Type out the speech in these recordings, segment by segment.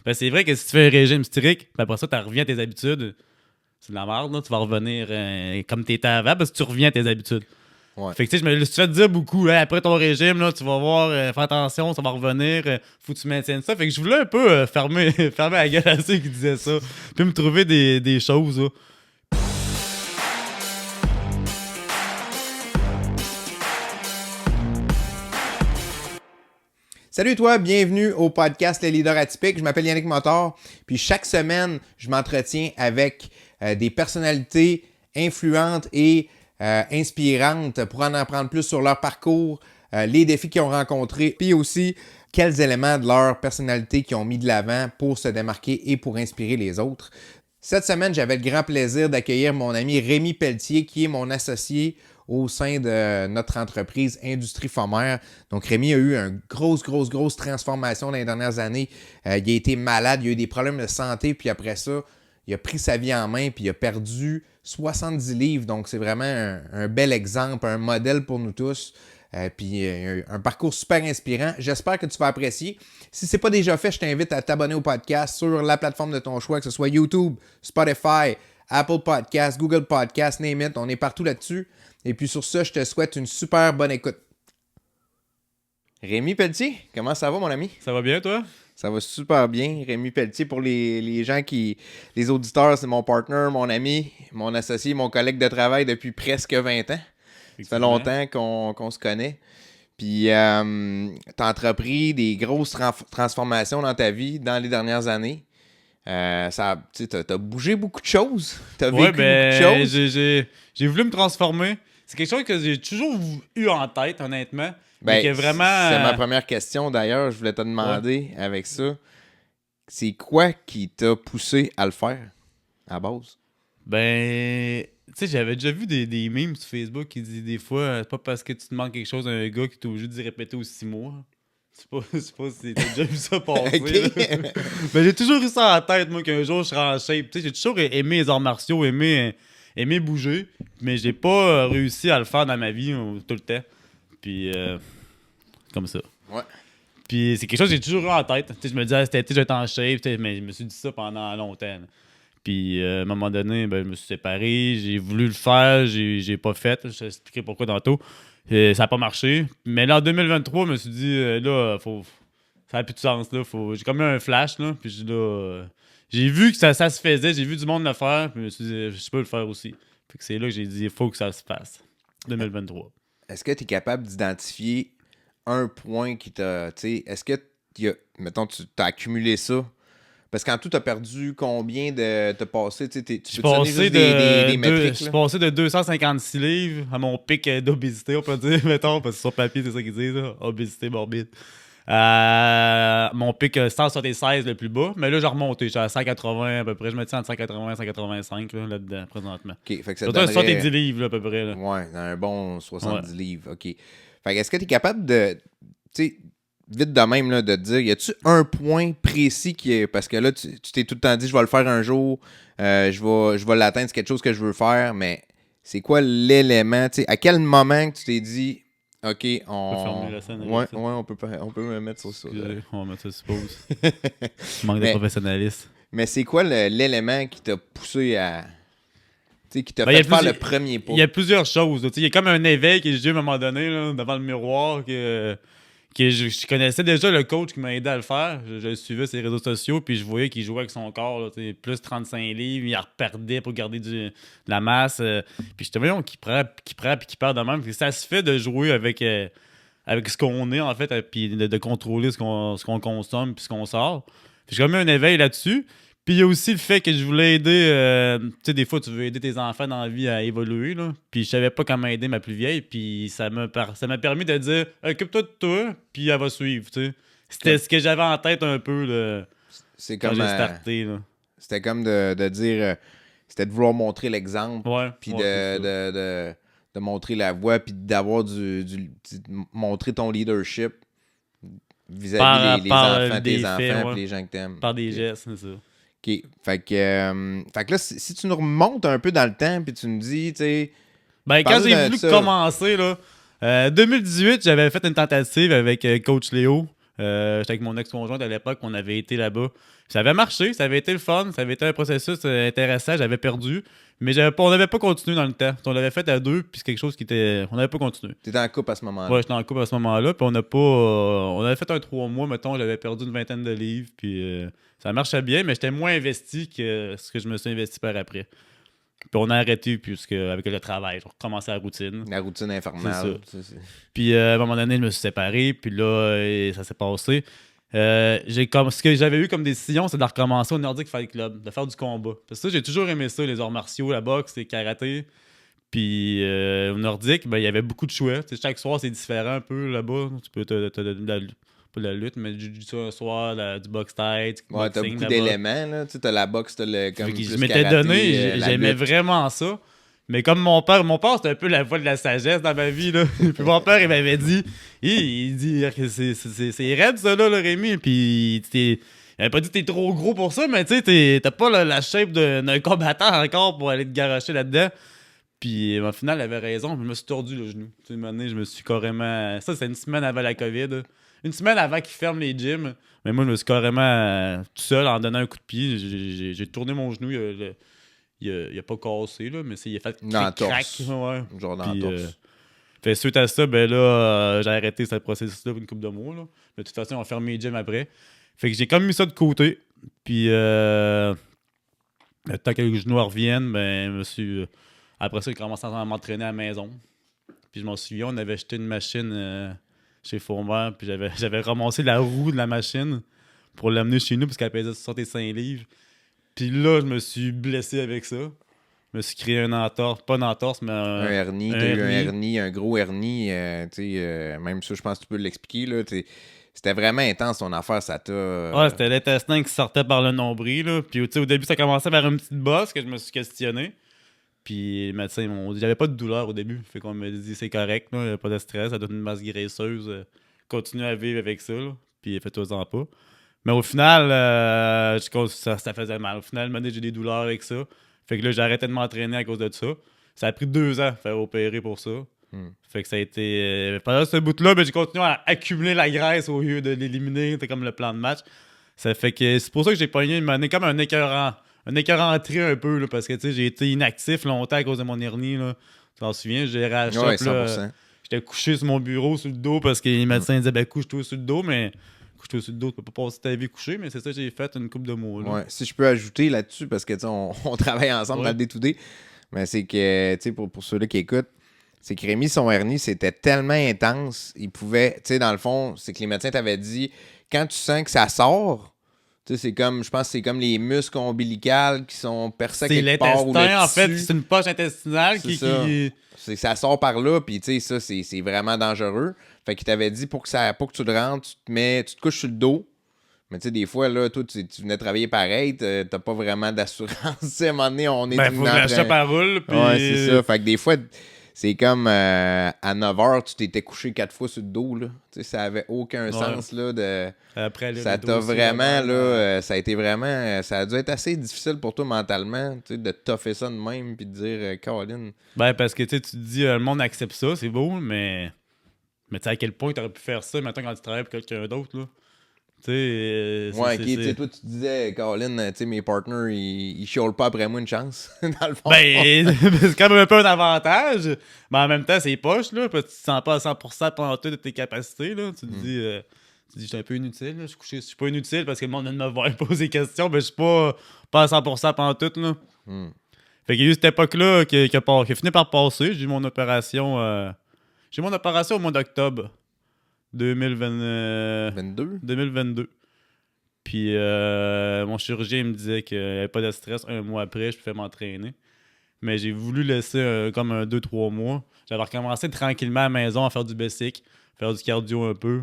Ben, c'est vrai que si tu fais un régime strict, puis après ça, tu reviens à tes habitudes, c'est de la merde, là. Tu vas revenir comme t'étais avant parce que tu reviens à tes habitudes. Ouais. Fait que tu sais, je me suis fait dire beaucoup, hein, après ton régime, là, tu vas voir, fais attention, ça va revenir, faut que tu maintiennes ça. Fait que je voulais un peu fermer la gueule à ceux qui disaient ça, puis me trouver des choses, là. Salut toi, bienvenue au podcast Les Leaders Atypiques. Je m'appelle Yannick Motor, puis chaque semaine, je m'entretiens avec des personnalités influentes et inspirantes pour en apprendre plus sur leur parcours, les défis qu'ils ont rencontrés, puis aussi quels éléments de leur personnalité qu'ils ont mis de l'avant pour se démarquer et pour inspirer les autres. Cette semaine, j'avais le grand plaisir d'accueillir mon ami Rémi Pelletier, qui est mon associé au sein de notre entreprise Industrie Fomer. Donc, Rémi a eu une grosse transformation dans les dernières années. Il a été malade, il a eu des problèmes de santé, puis après ça, il a pris sa vie en main, puis il a perdu 70 livres. Donc, c'est vraiment un bel exemple, un modèle pour nous tous. Puis un parcours super inspirant. J'espère que tu vas apprécier. Si ce n'est pas déjà fait, je t'invite à t'abonner au podcast sur la plateforme de ton choix, que ce soit YouTube, Spotify, Apple Podcasts, Google Podcasts, name it. On est partout là-dessus. Et puis sur ça, je te souhaite une super bonne écoute. Rémi Pelletier, comment ça va, mon ami? Ça va bien, toi? Ça va super bien. Rémi Pelletier, pour les gens les auditeurs, c'est mon partner, mon ami, mon associé, mon collègue de travail depuis presque 20 ans. Ça fait longtemps qu'on se connaît. Puis, tu as entrepris des grosses transformations dans ta vie dans les dernières années. T'as bougé beaucoup de choses. T'as vécu beaucoup de choses. J'ai voulu me transformer. C'est quelque chose que j'ai toujours eu en tête, honnêtement. Ben, vraiment, c'est ma première question, d'ailleurs. Je voulais te demander avec ça. C'est quoi qui t'a poussé à le faire, à base? Ben, tu sais, j'avais déjà vu des memes sur Facebook qui disent des fois, c'est pas parce que tu demandes quelque chose à un gars qui t'est obligé d'y répéter aux 6 mois. Je sais pas si t'as déjà vu ça passer. Okay. Mais j'ai toujours eu ça en tête, moi, qu'un jour je serai en shape. Tu sais, j'ai toujours aimé les arts martiaux, aimé bouger, mais j'ai pas réussi à le faire dans ma vie tout le temps. Puis, comme ça. Ouais. Puis c'est quelque chose que j'ai toujours eu en tête. Tu sais, je me disais, cet été, je vais être en shape, mais je me suis dit ça pendant longtemps. Là. Puis à un moment donné, ben, je me suis séparé, j'ai voulu le faire, j'ai pas fait. Je vais expliquer pourquoi tantôt. Ça n'a pas marché. Mais là, en 2023, je me suis dit, là, ça n'a plus de sens. Là, j'ai comme eu un flash. Là, puis j'ai vu que ça se faisait, j'ai vu du monde le faire. Puis je me suis dit, je peux le faire aussi. Fait que c'est là que j'ai dit, il faut que ça se fasse. 2023. Est-ce que tu es capable d'identifier un point qui t'a. Est-ce que, mettons, tu as accumulé ça? Parce qu'en tout, tu as perdu combien de. T'as passé, tu peux te donner juste des métriques? Je suis passé de 256 livres à mon pic d'obésité, on peut dire, mettons, parce que sur papier, c'est ça qu'ils disent, là, obésité morbide. Mon pic 176 le plus bas, mais là, j'ai remonté. Je suis à 180 à peu près. Je me tiens entre 180 et 185 là-dedans, présentement. OK, fait que ça donnerait... 70 livres là, à peu près. Là. Ouais, dans un bon 70 livres. OK. Fait que est-ce que tu es capable de. Tu sais, vite de même, là, de te dire, y a-tu un point précis qui est. Parce que là, tu t'es tout le temps dit, je vais le faire un jour, je vais l'atteindre, c'est quelque chose que je veux faire, mais c'est quoi l'élément, tu sais, à quel moment que tu t'es dit, OK, on peut fermer la scène. Ouais, on peut me mettre sur ça. On va mettre ça, suppose. Manque de professionnalisme. Mais c'est quoi l'élément qui t'a poussé à. Qui t'a fait faire le premier pas? Il y a plusieurs choses. Il y a comme un éveil que j'ai eu à un moment donné, là, devant le miroir, que je connaissais déjà le coach qui m'a aidé à le faire. Je le suivais sur les réseaux sociaux, puis je voyais qu'il jouait avec son corps, là, plus 35 livres, il reperdait pour garder de la masse. Puis je te voyais qu'il prend puis qu'il perd de même. Puis ça se fait de jouer avec ce qu'on est, en fait, puis de contrôler ce qu'on consomme puis ce qu'on sort. Puis j'ai comme eu un éveil là-dessus. Puis il y a aussi le fait que je voulais aider... tu sais, des fois, tu veux aider tes enfants dans la vie à évoluer, là. Puis je savais pas comment aider ma plus vieille. Puis ça m'a permis de dire « Occupe-toi de toi, puis elle va suivre, tu sais. » C'était ce que j'avais en tête un peu, là, c'est quand comme, j'ai starté, là. C'était comme de dire... c'était de vouloir montrer l'exemple. Ouais. Puis de montrer la voie, puis d'avoir montrer ton leadership vis-à-vis les enfants, tes enfants, puis les gens que t'aimes. Par des gestes, c'est ça. OK. Fait que là, si tu nous remontes un peu dans le temps, puis tu nous dis, tu sais... Ben, quand j'ai voulu commencer, là, 2018, j'avais fait une tentative avec Coach Léo. J'étais avec mon ex-conjointe à l'époque, on avait été là-bas. Ça avait marché, ça avait été le fun, ça avait été un processus intéressant, j'avais perdu, mais on n'avait pas continué dans le temps. On l'avait fait à deux, puis c'est quelque chose qui était... On n'avait pas continué. T'étais en couple à ce moment-là. Ouais, j'étais en couple à ce moment-là, puis on n'a pas... on avait fait un 3 mois, mettons, j'avais perdu une vingtaine de livres, puis ça marchait bien, mais j'étais moins investi que ce que je me suis investi par après. Puis on a arrêté puisque avec le travail, j'ai recommencé la routine. La routine infernale. Puis à un moment donné, je me suis séparé, puis là, ça s'est passé. Ce que j'avais eu comme décision, c'est de recommencer au Nordic Fight Club, de faire du combat. Parce que ça, j'ai toujours aimé ça, les arts martiaux, la boxe, le karaté. Puis au Nordic, ben, il y avait beaucoup de choix. T'sais, chaque soir, c'est différent un peu là-bas. Tu peux te pas de la lutte, mais du un soir, du box tight, ouais, t'as beaucoup d'éléments, là. Tu sais, t'as la boxe, t'as le comme je m'étais donné, j'aimais vraiment ça. Mais comme mon père, c'était un peu la voix de la sagesse dans ma vie, là. Puis mon père, il m'avait dit, il dit que c'est raide, ça, là, Rémi. Puis il avait pas dit que t'es trop gros pour ça, mais tu sais, t'as pas la shape d'un combattant encore pour aller te garocher là-dedans. Puis au final, il avait raison. Je me suis tordu le genou. Tu sais, une année, je me suis carrément... Ça, c'est une semaine avant la COVID. Une semaine avant qu'ils ferment les gyms. Mais moi, je me suis carrément tout seul en donnant un coup de pied. J'ai tourné mon genou. Il a pas cassé, là, mais il a fait crack. Ouais. Genre dans la torse. Fait suite à ça, ben là, j'ai arrêté ce processus-là pour une couple de mois. Là. De toute façon, on a fermé les gyms après. Fait que j'ai comme mis ça de côté. Puis, le temps que les genoux reviennent, ben, je me suis... Après ça, j'ai commencé à m'entraîner à la maison. Puis je m'en souviens, on avait acheté une machine chez Fourmer, puis j'avais ramassé la roue de la machine pour l'amener chez nous, parce qu'elle pesait 65 livres. Puis là, je me suis blessé avec ça. Je me suis créé un entorse, pas une entorse, mais un hernie. T'as eu un hernie, un gros hernie. Même ça, je pense que tu peux l'expliquer. Là, c'était vraiment intense ton affaire, ça t'a... Ouais, c'était l'intestin qui sortait par le nombril. Là. Puis au début, ça commençait vers une petite bosse que je me suis questionné. Puis les médecins m'ont dit, j'avais pas de douleur au début. Fait qu'on me dit, c'est correct, il n'y a pas de stress, ça donne une masse graisseuse. Continue à vivre avec ça, là, puis fais-toi-en pas. Mais au final, ça faisait mal. Au final, j'ai des douleurs avec ça. Fait que là, j'ai arrêté de m'entraîner à cause de ça. Ça a pris 2 ans de faire opérer pour ça. Fait que ça a été... pendant ce bout-là, j'ai continué à accumuler la graisse au lieu de l'éliminer. C'était comme le plan de match. Ça fait que c'est pour ça que j'ai pogné une année comme un écœurant. Un écœurantré un peu, là, parce que j'ai été inactif longtemps à cause de mon hernie. Là. Tu t'en souviens, j'ai racheté. Ouais, 100%. J'étais couché sur mon bureau sur le dos parce que les médecins disaient ben couche-toi sur le dos, mais couche-toi sur le dos, tu peux pas passer ta vie couché, mais c'est ça que j'ai fait une couple de mois. Là. Ouais, si je peux ajouter là-dessus, parce que on travaille ensemble dans le day-to-day, mais c'est que pour ceux-là qui écoutent, c'est que Rémi, son hernie, c'était tellement intense, il pouvait, tu sais, dans le fond, c'est que les médecins t'avaient dit, quand tu sens que ça sort, tu sais, c'est comme, je pense que c'est comme les muscles ombilicales qui sont percés quelque part. C'est l'intestin, en fait, c'est une poche intestinale qui... Ça sort par là, puis tu sais, ça, c'est vraiment dangereux. Fait qu'il t'avait dit, pour que tu le rentres, tu te couches sur le dos. Mais tu sais, des fois, là, toi, tu venais travailler pareil, t'as pas vraiment d'assurance. Tu sais, à un moment donné, on est... faut que l'achat par roule, puis... Ouais, c'est ça. Fait que des fois... C'est comme à 9h, tu t'étais couché 4 fois sur le dos. Là. Tu sais, ça avait aucun sens. Là, Après, ça t'a vraiment, là, ça a été vraiment. Ça a dû être assez difficile pour toi mentalement, tu sais, de toffer ça de même puis de dire Caroline. Ben, parce que tu te dis, le monde accepte ça, c'est beau, mais tu sais, à quel point tu aurais pu faire ça maintenant quand tu travailles pour quelqu'un d'autre, là. Tu sais, ouais, ok, toi, tu disais, Caroline, tu sais, mes partners, ils chiolent pas après moi une chance, dans le fond. Ben, c'est quand même un peu un avantage, mais en même temps, c'est poche, là, parce que tu te sens pas à 100% pendant de tes capacités, là. Tu te dis, je suis un peu inutile, là. Je suis pas inutile parce que le monde vient de me voir poser des questions, mais je suis pas à 100% pendant tout, là. Fait qu'il y a eu cette époque-là qui a fini par passer. J'ai eu mon opération au mois d'octobre 2022. Puis mon chirurgien me disait qu'il n'y avait pas de stress. Un mois après, je pouvais m'entraîner. Mais j'ai voulu laisser comme 2-3 mois. J'avais recommencé tranquillement à la maison à faire du basic, faire du cardio un peu.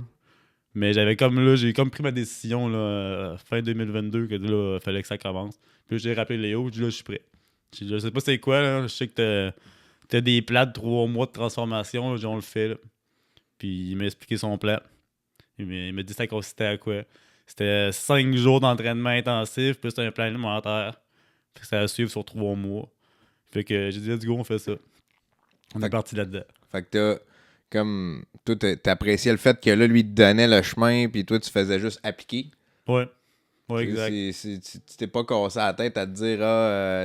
Mais j'ai comme pris ma décision là, fin 2022 que là, il fallait que ça commence. Puis j'ai rappelé Léo, je dis là, je suis prêt. Je sais pas c'est quoi, là. Je sais que t'as des plans de 3 mois de transformation, là, on le fait. Là. Puis il m'a expliqué son plan. Il m'a dit ça consistait à quoi. C'était 5 jours d'entraînement intensif, plus un plan alimentaire. Fait que ça à suivre sur 3 mois. Fait que j'ai dit, let's go, on fait ça. On est parti là-dedans. Fait que comme toi, t'appréciais le fait que là, lui, il te donnait le chemin, puis toi, tu faisais juste appliquer. Ouais. Ouais, exact. Tu t'es pas cassé la tête à te dire,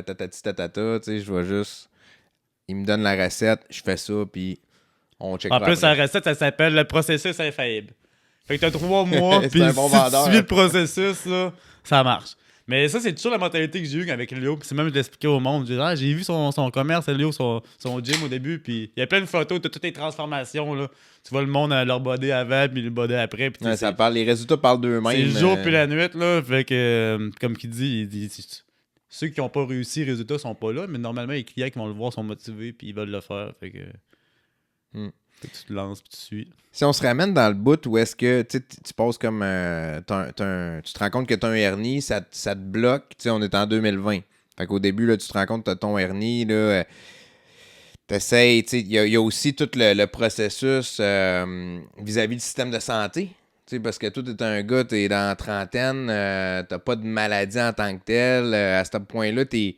tatati tatata, tu sais, je vais juste. Il me donne la recette, je fais ça, puis on check. En plus, après. la recette, ça s'appelle le processus infaillible. Fait que t'as 3 mois, C'est puis un bon si vendeur. tu suis le processus, là, ça marche. Mais ça, c'est toujours la mentalité que j'ai eue avec Léo. Puis c'est même, je l'expliquais au monde. J'ai vu son commerce, Léo, son gym au début. Puis il y a plein de photos de toutes les transformations. Là. Tu vois le monde à leur body avant, puis le body après. Puis, Ouais, les résultats parlent d'eux-mêmes. C'est le jour puis la nuit. Là. Fait que, comme qu'il dit, ceux qui n'ont pas réussi, les résultats sont pas là. Mais normalement, les clients qui vont le voir sont motivés, puis ils veulent le faire. Fait que, tu te lances, puis tu suis. Si on se ramène dans le bout où est-ce que tu passes comme tu te rends compte que tu as un hernie, ça te bloque, on est en 2020. Fait qu'au début, là, tu te rends compte que tu as ton hernie, là, t'essayes, il y a aussi tout le processus vis-à-vis du système de santé. Parce que toi, t'es un gars, t'es dans la trentaine, t'as pas de maladie en tant que telle. À ce point-là, t'es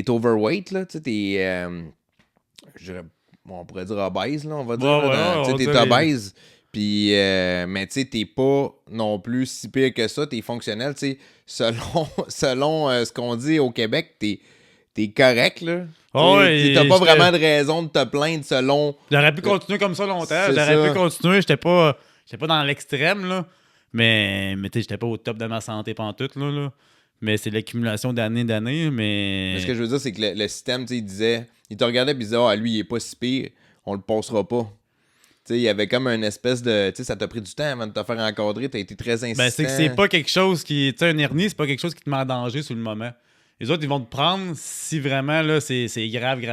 overweight, là, on pourrait dire obèse, là, on va dire. T'es obèse, puis, mais tu sais, t'es pas non plus si pire que ça, t'es fonctionnel, tu sais. Selon ce qu'on dit au Québec, t'es correct, là. T'as pas vraiment de raison de te plaindre selon... J'aurais pu continuer comme ça longtemps. J'étais pas dans l'extrême, là. Mais tu sais, j'étais pas au top de ma santé pantoute, là. Mais c'est l'accumulation d'années, mais... Ce que je veux dire, c'est que le système, il disait... Il te regardait et il disait, ah, lui, il est pas si pire, on le passera pas. Il y avait comme une espèce de... ça t'a pris du temps avant de te faire encadrer, t'as été très insistant. Ben, c'est que c'est pas quelque chose qui... Tu sais, une hernie, c'est pas quelque chose qui te met en danger sur le moment. Les autres, ils vont te prendre si vraiment, là, c'est grave, puis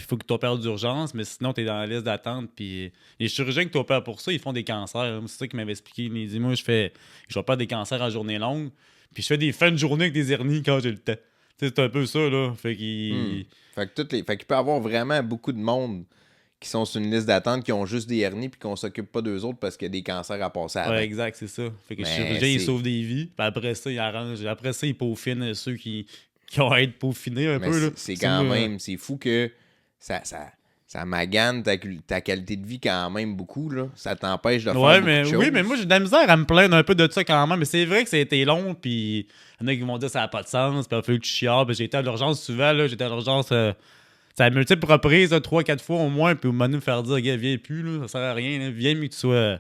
il faut que tu opères d'urgence, mais sinon, t'es dans la liste d'attente, puis les chirurgiens que tu opères pour ça, ils font des cancers. C'est ça qu'il m'avait expliqué. Il dit, moi, je opère des cancers à journée longue, puis je fais des fins de journée avec des hernies quand j'ai le temps. C'est un peu ça, là. Fait qu'il... Fait qu'il peut y avoir vraiment beaucoup de monde qui sont sur une liste d'attente, qui ont juste des hernies, puis qu'on s'occupe pas d'eux autres parce qu'il y a des cancers à passer avant. Ouais, exact, c'est ça. Fait que le chirurgien, il sauve des vies, puis après ça, il arrange. Après ça, il peaufine ceux qui ont à être peaufinés un peu. Là. C'est quand même... C'est fou que ça magane ta qualité de vie quand même beaucoup, là. Ça t'empêche de faire beaucoup de choses. Oui, mais moi, j'ai de la misère à me plaindre un peu de ça quand même. Mais c'est vrai que ça a été long, puis il y en a qui vont dire que ça n'a pas de sens, puis il a fallu que tu chiales. J'ai été à l'urgence souvent, là. J'étais à l'urgence... ça a multiples reprises, 3-4 fois au moins, puis au moment de me faire dire, gars, viens plus, là, ça sert à rien, là. Viens, mais que tu sois...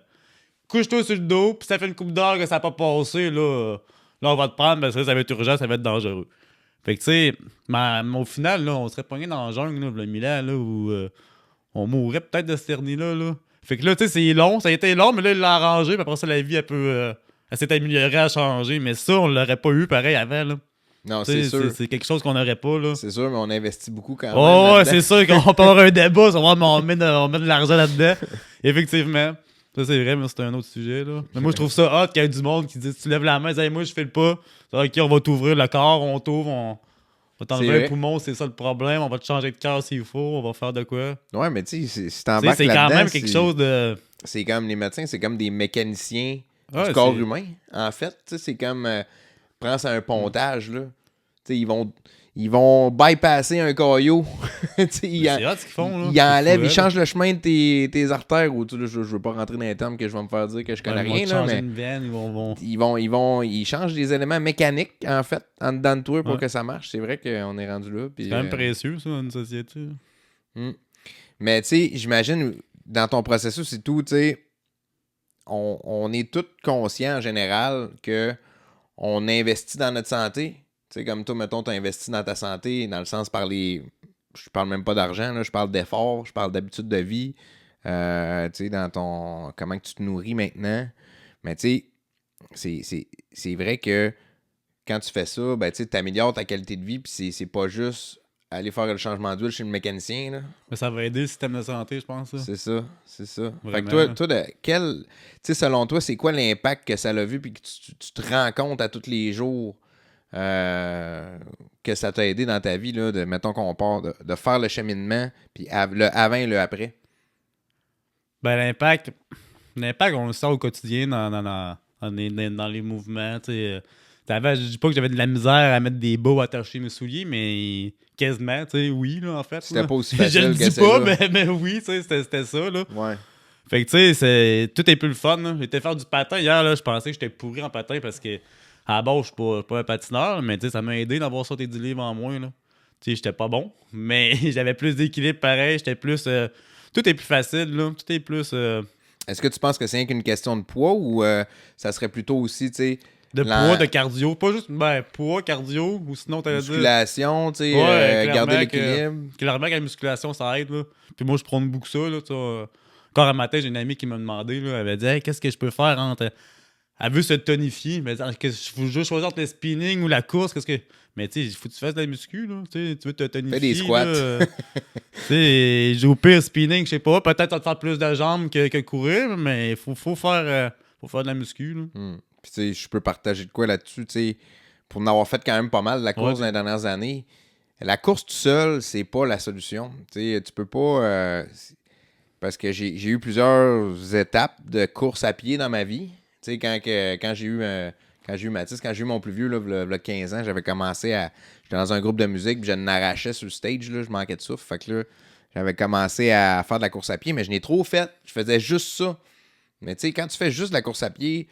Couche-toi sur le dos, puis ça fait une couple d'heures que ça n'a pas passé, là on va te prendre, parce que ça va être urgent, ça va être dangereux. Fait que, tu sais, au final, là, on serait pogné dans la jungle, là, le Milan, là, où on mourrait peut-être de cette hernie-là, là. Fait que là, tu sais, c'est long, ça a été long, mais là, il l'a arrangé, puis après ça, la vie, elle s'est améliorée, elle a changé, mais ça, on l'aurait pas eu pareil avant, là. Non, c'est sûr. C'est quelque chose qu'on n'aurait pas, là. C'est sûr, mais on investit beaucoup quand même. Oh, ouais, c'est sûr qu'on peut avoir un débat, on met de l'argent là-dedans. Effectivement. Ça, c'est vrai, mais c'est un autre sujet, là. Mais moi, je trouve ça hot qu'il y ait du monde qui dit, tu lèves la main, dis, hey, moi, je fais le pas. OK, on va t'ouvrir le corps, on t'ouvre, on va t'enlever un poumon, c'est ça le problème. On va te changer de cœur s'il faut, on va faire de quoi. Ouais, mais tu sais, si t'embarques c'est là-dedans, quand même quelque chose de... C'est comme les médecins, c'est comme des mécaniciens du corps humain, en fait. Tu sais, c'est comme... prends ça un pontage, là. Tu sais, ils vont bypasser un caillot. C'est hot ce qu'ils font, là. Ils enlèvent, ils changent le chemin de tes artères. Ou, là, je veux pas rentrer dans les termes que je vais me faire dire que je connais rien. Là, mais une veine, ils changent des éléments mécaniques, en fait, en dedans de toi pour que ça marche. C'est vrai qu'on est rendu là. C'est quand même précieux, ça, une société. Mais tu sais, j'imagine, dans ton processus et tout, tu sais, on est tous conscients en général que on investit dans notre santé. Tu sais, comme toi, mettons, tu as investi dans ta santé, dans le sens par les... Je parle même pas d'argent, là, je parle d'effort, je parle d'habitude de vie, tu sais, dans ton... Comment que tu te nourris maintenant. Mais tu sais, c'est vrai que quand tu fais ça, ben tu sais, t'améliores ta qualité de vie, puis c'est pas juste aller faire le changement d'huile chez le mécanicien, là. Mais ça va aider le système de santé, je pense, ça. C'est ça. Vraiment, fait que toi tu sais, selon toi, c'est quoi l'impact que ça a vu, puis que tu te rends compte à tous les jours que ça t'a aidé dans ta vie, là, mettons qu'on part, de faire le cheminement, puis le avant et le après? Ben, l'impact, on le sent au quotidien dans les mouvements. Je dis pas que j'avais de la misère à mettre des bas attachés mes souliers, mais quasiment, oui, là, en fait. C'était là. pas aussi facile je le que dis pas, mais oui, c'était ça, là. Ouais. Fait que tu sais, tout est plus le fun. Là. J'étais faire du patin hier, là, je pensais que j'étais pourri en patin parce que à la base, je suis pas un patineur, mais tu sais, ça m'a aidé d'avoir sauté 10 livres en moins. Là. Tu sais, j'étais pas bon, mais j'avais plus d'équilibre pareil, j'étais plus. Tout est plus facile, là. Tout est plus. Est-ce que tu penses que c'est rien qu'une question de poids ou ça serait plutôt aussi, tu sais, De poids, de cardio. Pas juste poids, cardio, ou sinon t'allais dire. musculation, tu sais, garder l'équilibre. Clairement que la musculation, ça aide. Là. Puis moi, je prends beaucoup ça. Là, encore un matin, j'ai une amie qui m'a demandé, là, elle m'a dit hey, qu'est-ce que je peux faire entre. Elle veut se tonifier. Mais il faut juste choisir entre le spinning ou la course. Qu'est-ce que. Mais tu sais, il faut que tu fasses de la muscu. Là, tu veux te tonifier. Fais des squats. Tu sais, j'ai au pire spinning, je sais pas. Peut-être ça va te faire plus de jambes que courir, mais il faut faire de la muscu. Là. Puis tu sais, je peux partager de quoi là-dessus, tu sais, pour en avoir fait quand même pas mal de la course dans les dernières années. La course tout seul, c'est pas la solution. Tu sais, tu peux pas... parce que j'ai eu plusieurs étapes de course à pied dans ma vie. Tu sais, quand j'ai eu Mathis, quand j'ai eu mon plus vieux, là, 15 ans, j'avais commencé à... J'étais dans un groupe de musique, puis je n'arrachais sur le stage, là, je manquais de souffle. Fait que là, j'avais commencé à faire de la course à pied, mais je n'ai trop fait. Je faisais juste ça. Mais tu sais, quand tu fais juste de la course à pied...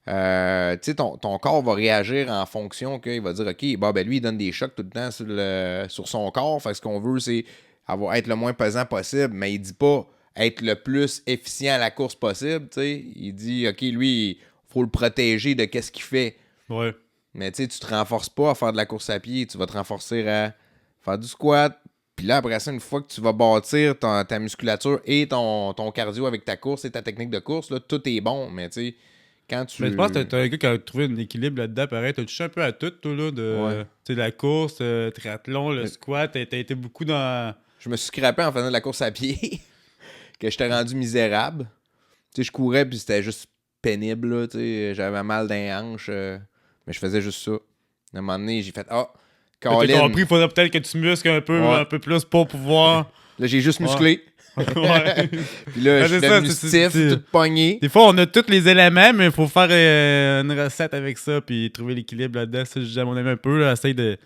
tu sais, ton corps va réagir en fonction qu'il va dire OK, bah ben lui il donne des chocs tout le temps sur son corps. Fait que ce qu'on veut, c'est être le moins pesant possible, mais il dit pas être le plus efficient à la course possible. T'sais. Il dit OK, lui, il faut le protéger de qu'est-ce qu'il fait. Ouais. Mais tu sais, tu te renforces pas à faire de la course à pied, tu vas te renforcer à faire du squat. Puis là, après ça, une fois que tu vas bâtir ta musculature et ton cardio avec ta course et ta technique de course, là, tout est bon. Mais tu sais, quand tu... Mais je pense que t'as un gars qui a trouvé un équilibre là-dedans, pareil. T'as touché un peu à tout, toi, là, de la course, triathlon, le squat. T'as été beaucoup dans... Je me suis scrappé en faisant de la course à pied, que j'étais rendu misérable. Tu sais, je courais, puis c'était juste pénible, là, tu sais. J'avais mal dans les hanches, mais je faisais juste ça. À un moment donné, j'ai fait « Ah, Colin... » T'as compris, il faudrait peut-être que tu muscles un peu plus pour pouvoir... Là, j'ai juste musclé. Ouais. Puis là, je suis devenu stiff, tout pogné. Des fois, on a tous les éléments, mais il faut faire une recette avec ça, puis trouver l'équilibre là-dedans. Ça, j'ai à mon avis un peu, là, essaye de...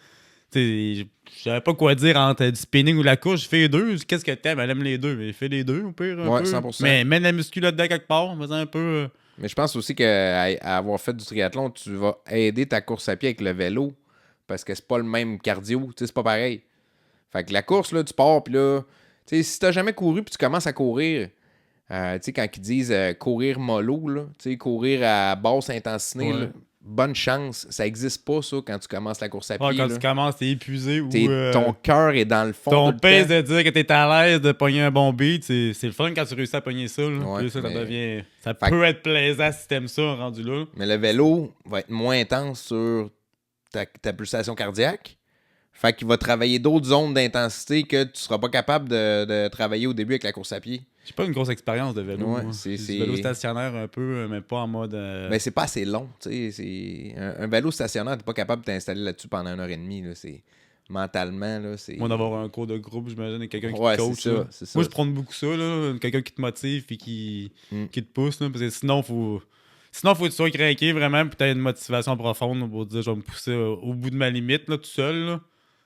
Je savais pas quoi dire entre du spinning ou la course. Je fais les deux. Qu'est-ce que t'aimes? Elle aime les deux. Mais fais les deux, au pire. Un peu. 100%. Mais mène la muscu là-dedans quelque part. Fais un peu... Mais je pense aussi qu'à avoir fait du triathlon, tu vas aider ta course à pied avec le vélo. Parce que c'est pas le même cardio. Tu sais, c'est pas pareil. Fait que la course, là, tu pars, puis là... Tu sais, si t'as jamais couru puis tu commences à courir, tu sais, quand ils disent courir mollo, là, tu sais, courir à basse intensité, là, bonne chance. Ça existe pas, ça, quand tu commences la course à pied. Quand là. tu commences, t'es épuisé ou... Ton cœur est dans le fond. Ton pèse de dire que t'es à l'aise de pogner un bon beat, c'est le fun quand tu réussis à pogner ça. Là. Ouais, ça mais... devient... Ça peut être plaisant si t'aimes ça, rendu là. Mais le vélo va être moins intense sur ta pulsation cardiaque. Fait qu'il va travailler d'autres zones d'intensité que tu seras pas capable de travailler au début avec la course à pied. J'ai pas une grosse expérience de vélo. Ouais, c'est vélo stationnaire un peu, mais pas en mode... Mais c'est pas assez long. Un vélo stationnaire, t'es pas capable de t'installer là-dessus pendant 1h30. Là. Mentalement, là, c'est... Moi, d'avoir un cours de groupe, j'imagine, quelqu'un qui te coach. C'est ça. Moi, je prends beaucoup ça, là, quelqu'un qui te motive et qui te pousse. Là, parce que sinon, faut que tu sois craqué vraiment, puis t'as une motivation profonde pour dire je vais me pousser au bout de ma limite, là, tout seul. Là.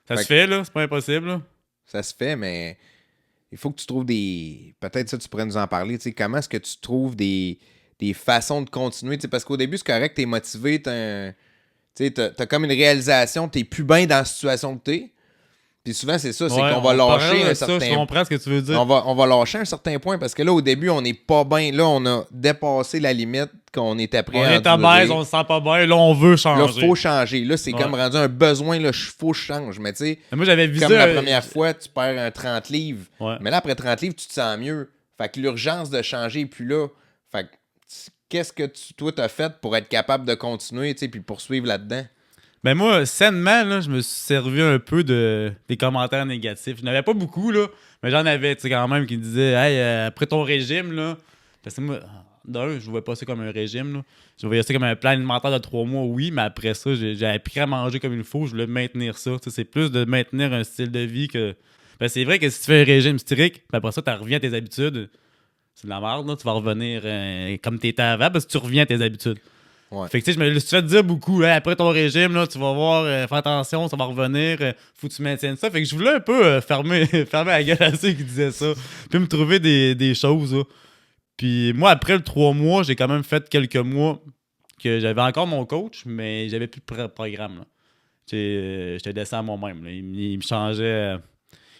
Ça se fait, là, c'est pas impossible. Là. Ça se fait, mais il faut que tu trouves des... Peut-être ça, tu pourrais nous en parler. Comment est-ce que tu trouves des façons de continuer? Parce qu'au début, c'est correct, t'es motivé, t'as comme une réalisation, t'es plus bien dans la situation que t'es. Puis souvent, c'est ça, c'est qu'on va lâcher un certain... Je comprends ce que tu veux dire. On va lâcher un certain point, parce que là, au début, on n'est pas bien. Là, on a dépassé la limite qu'on était prêt à On est à baisse, on se sent pas bien. Là, on veut changer. Là, il faut changer. Là, c'est comme rendu un besoin. Là, faut que je change. Mais tu sais, moi, j'avais visé comme la première fois, tu perds un 30 livres. Ouais. Mais là, après 30 livres, tu te sens mieux. Fait que l'urgence de changer n'est plus là. Fait que qu'est-ce que toi, t'as fait pour être capable de continuer, tu sais, puis poursuivre là-dedans? Ben moi, sainement, là, je me suis servi un peu des commentaires négatifs. Je n'avais pas beaucoup, là, mais j'en avais, tu sais, quand même, qui me disaient « Hey, après ton régime, là... » Parce que moi, d'un, je voyais pas ça comme un régime, là. Je voyais ça comme un plan alimentaire de 3 mois, oui, mais après ça, j'ai appris à manger comme il faut. Je voulais maintenir ça. Tu sais, c'est plus de maintenir un style de vie que... Ben, c'est vrai que si tu fais un régime strict, ben après ça, tu reviens à tes habitudes. C'est de la merde, là. Tu vas revenir comme tu étais avant parce que tu reviens à tes habitudes. Ouais. Fait que tu sais, je me suis fait dire beaucoup, hein, après ton régime, là, tu vas voir, fais attention, ça va revenir, faut que tu maintiennes ça. Fait que je voulais un peu fermer la gueule à ceux qui disaient ça, puis me trouver des choses. Là. Puis moi, après le 3 mois, j'ai quand même fait quelques mois que j'avais encore mon coach, mais j'avais plus de programme. Là. J'étais descend à moi-même. Là. Il me changeait.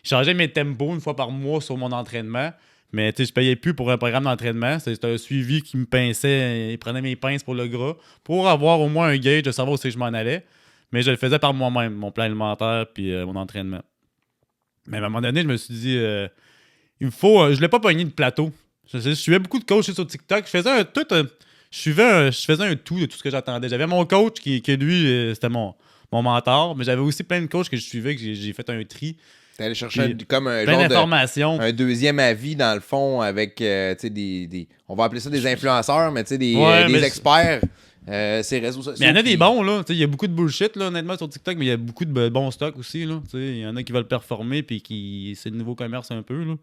Il changeait mes tempos une fois par mois sur mon entraînement. Mais je payais plus pour un programme d'entraînement. C'était un suivi qui me pinçait. Il prenait mes pinces pour le gras pour avoir au moins un gauge de savoir où c'est que je m'en allais. Mais je le faisais par moi-même, mon plan alimentaire puis mon entraînement. Mais à un moment donné, je me suis dit, il me faut. Je voulais pas pogner de plateau. Je suivais beaucoup de coachs sur TikTok. Je faisais je faisais un tout de tout ce que j'attendais. J'avais mon coach qui lui, c'était mon mentor. Mais j'avais aussi plein de coachs que je suivais, que j'ai fait un tri. T'es allé chercher comme un plein genre d'informations. un deuxième avis, dans le fond, avec, tu sais, on va appeler ça des influenceurs, mais tu sais, des experts, ces réseaux sociaux. Mais il y en a des bons, là. Il y a beaucoup de bullshit, là, honnêtement, sur TikTok, mais il y a beaucoup de bons stocks aussi, là. Il y en a qui veulent performer, puis c'est le nouveau commerce un peu, là.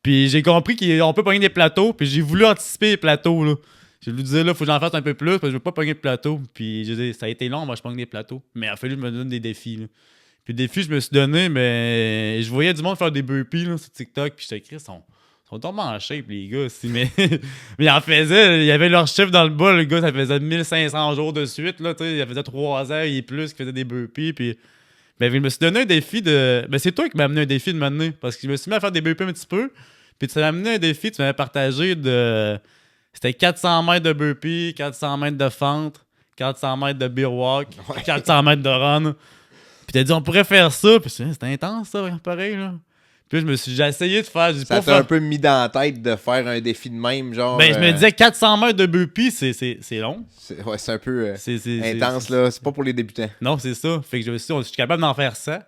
Puis j'ai compris qu'on peut pogner des plateaux, puis j'ai voulu anticiper les plateaux, là. J'ai voulu dire, là, faut que j'en fasse un peu plus, parce que je veux pas pogner de plateaux. Puis j'ai dit, ça a été long, moi, je pogne des plateaux. Mais il a fallu que je me donne des défis, là. Puis le défi, je me suis donné, mais je voyais du monde faire des burpees là, sur TikTok. Puis j'étais écrit, ils sont tombés en shape, les gars. Aussi, mais ils en faisaient, il y avait leur chiffre dans le bas. Le gars, ça faisait 1500 jours de suite. Là, il faisait 3 ans et plus qu'il faisait des burpees. Puis ben, je me suis donné un défi de. Ben, c'est toi qui m'as amené un défi de m'amener. Parce que je me suis mis à faire des burpees un petit peu. Puis tu m'as amené un défi, tu m'avais partagé de. C'était 400 mètres de burpees, 400 mètres de fente, 400 mètres de beer walk, 400 mètres de run. Puis t'as dit, on pourrait faire ça. Puis c'est intense, ça, pareil, là. Puis là, j'ai essayé de faire. Ça t'a un peu mis dans la tête de faire un défi de même, genre. Ben, je me disais, 400 mètres de burpee, c'est long. C'est un peu intense, c'est là. C'est pas pour les débutants. Non, c'est ça. Fait que je me suis dit, je suis capable d'en faire ça.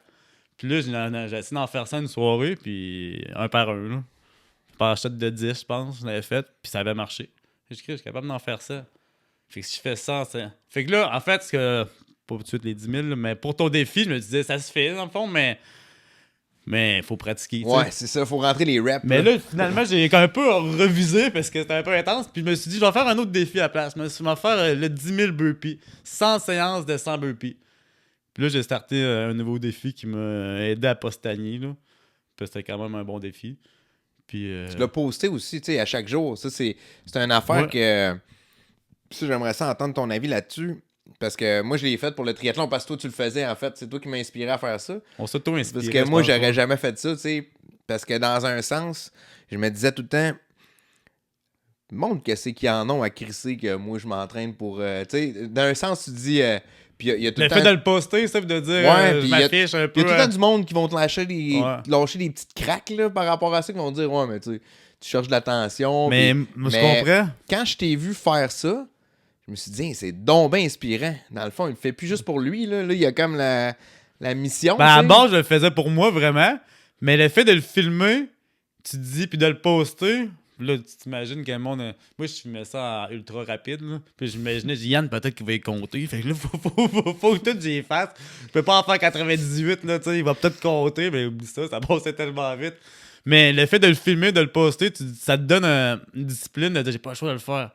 Puis là, j'ai essayé d'en faire ça une soirée, puis un par un, là. Par shot de 10, je pense, je l'avais fait, puis ça avait marché. J'ai dit, je suis capable d'en faire ça. Fait que si je fais ça, fait que là, en fait, pas tout de suite les 10 000, là, mais pour ton défi, je me disais, ça se fait, dans le fond, mais il faut pratiquer. Ouais, c'est ça, faut rentrer les reps. Mais là, finalement, j'ai un peu revisé parce que c'était un peu intense. Puis je me suis dit, je vais faire un autre défi à la place. Je me suis dit, faire le 10 000 burpees. 100 séances de 100 burpees. Puis là, j'ai starté un nouveau défi qui m'a aidé à pas stagner. Là. Puis c'était quand même un bon défi. Puis, tu l'as posté aussi, tu sais, à chaque jour. Ça, c'est une affaire que. Ça, j'aimerais ça entendre ton avis là-dessus. Parce que moi, je l'ai fait pour le triathlon parce que toi, tu le faisais, en fait. C'est toi qui m'as inspiré à faire ça. On s'auto-inspire. Parce que moi, j'aurais jamais fait ça, tu sais. Parce que dans un sens, je me disais tout le temps, montre qu'est-ce qu'ils en ont à crisser que moi, je m'entraîne pour. Tu sais, dans un sens, tu te dis. Puis il y a tout le fait de le poster, ça, de dire je m'affiche un peu. Il y a tout le temps du monde qui vont te lâcher des petites craques là, par rapport à ça, qui vont te dire, ouais, mais tu cherches de l'attention. Mais moi, je comprends. Quand je t'ai vu faire ça, je me suis dit, c'est donc bien inspirant. Dans le fond, il le fait plus juste pour lui. Là, il y a comme la mission. Ben, à base, je le faisais pour moi, vraiment. Mais le fait de le filmer, tu te dis, puis de le poster, là, tu t'imagines que le monde. Moi, je filmais ça en ultra rapide. Là. Puis j'imaginais, Yann, peut-être qu'il va y compter. Fait que là, faut que tout j'y fasse. Je peux pas en faire 98, là, tu sais. Il va peut-être compter, mais oublie ça, ça passait tellement vite. Mais le fait de le filmer, de le poster, ça te donne une discipline de dire, j'ai pas le choix de le faire.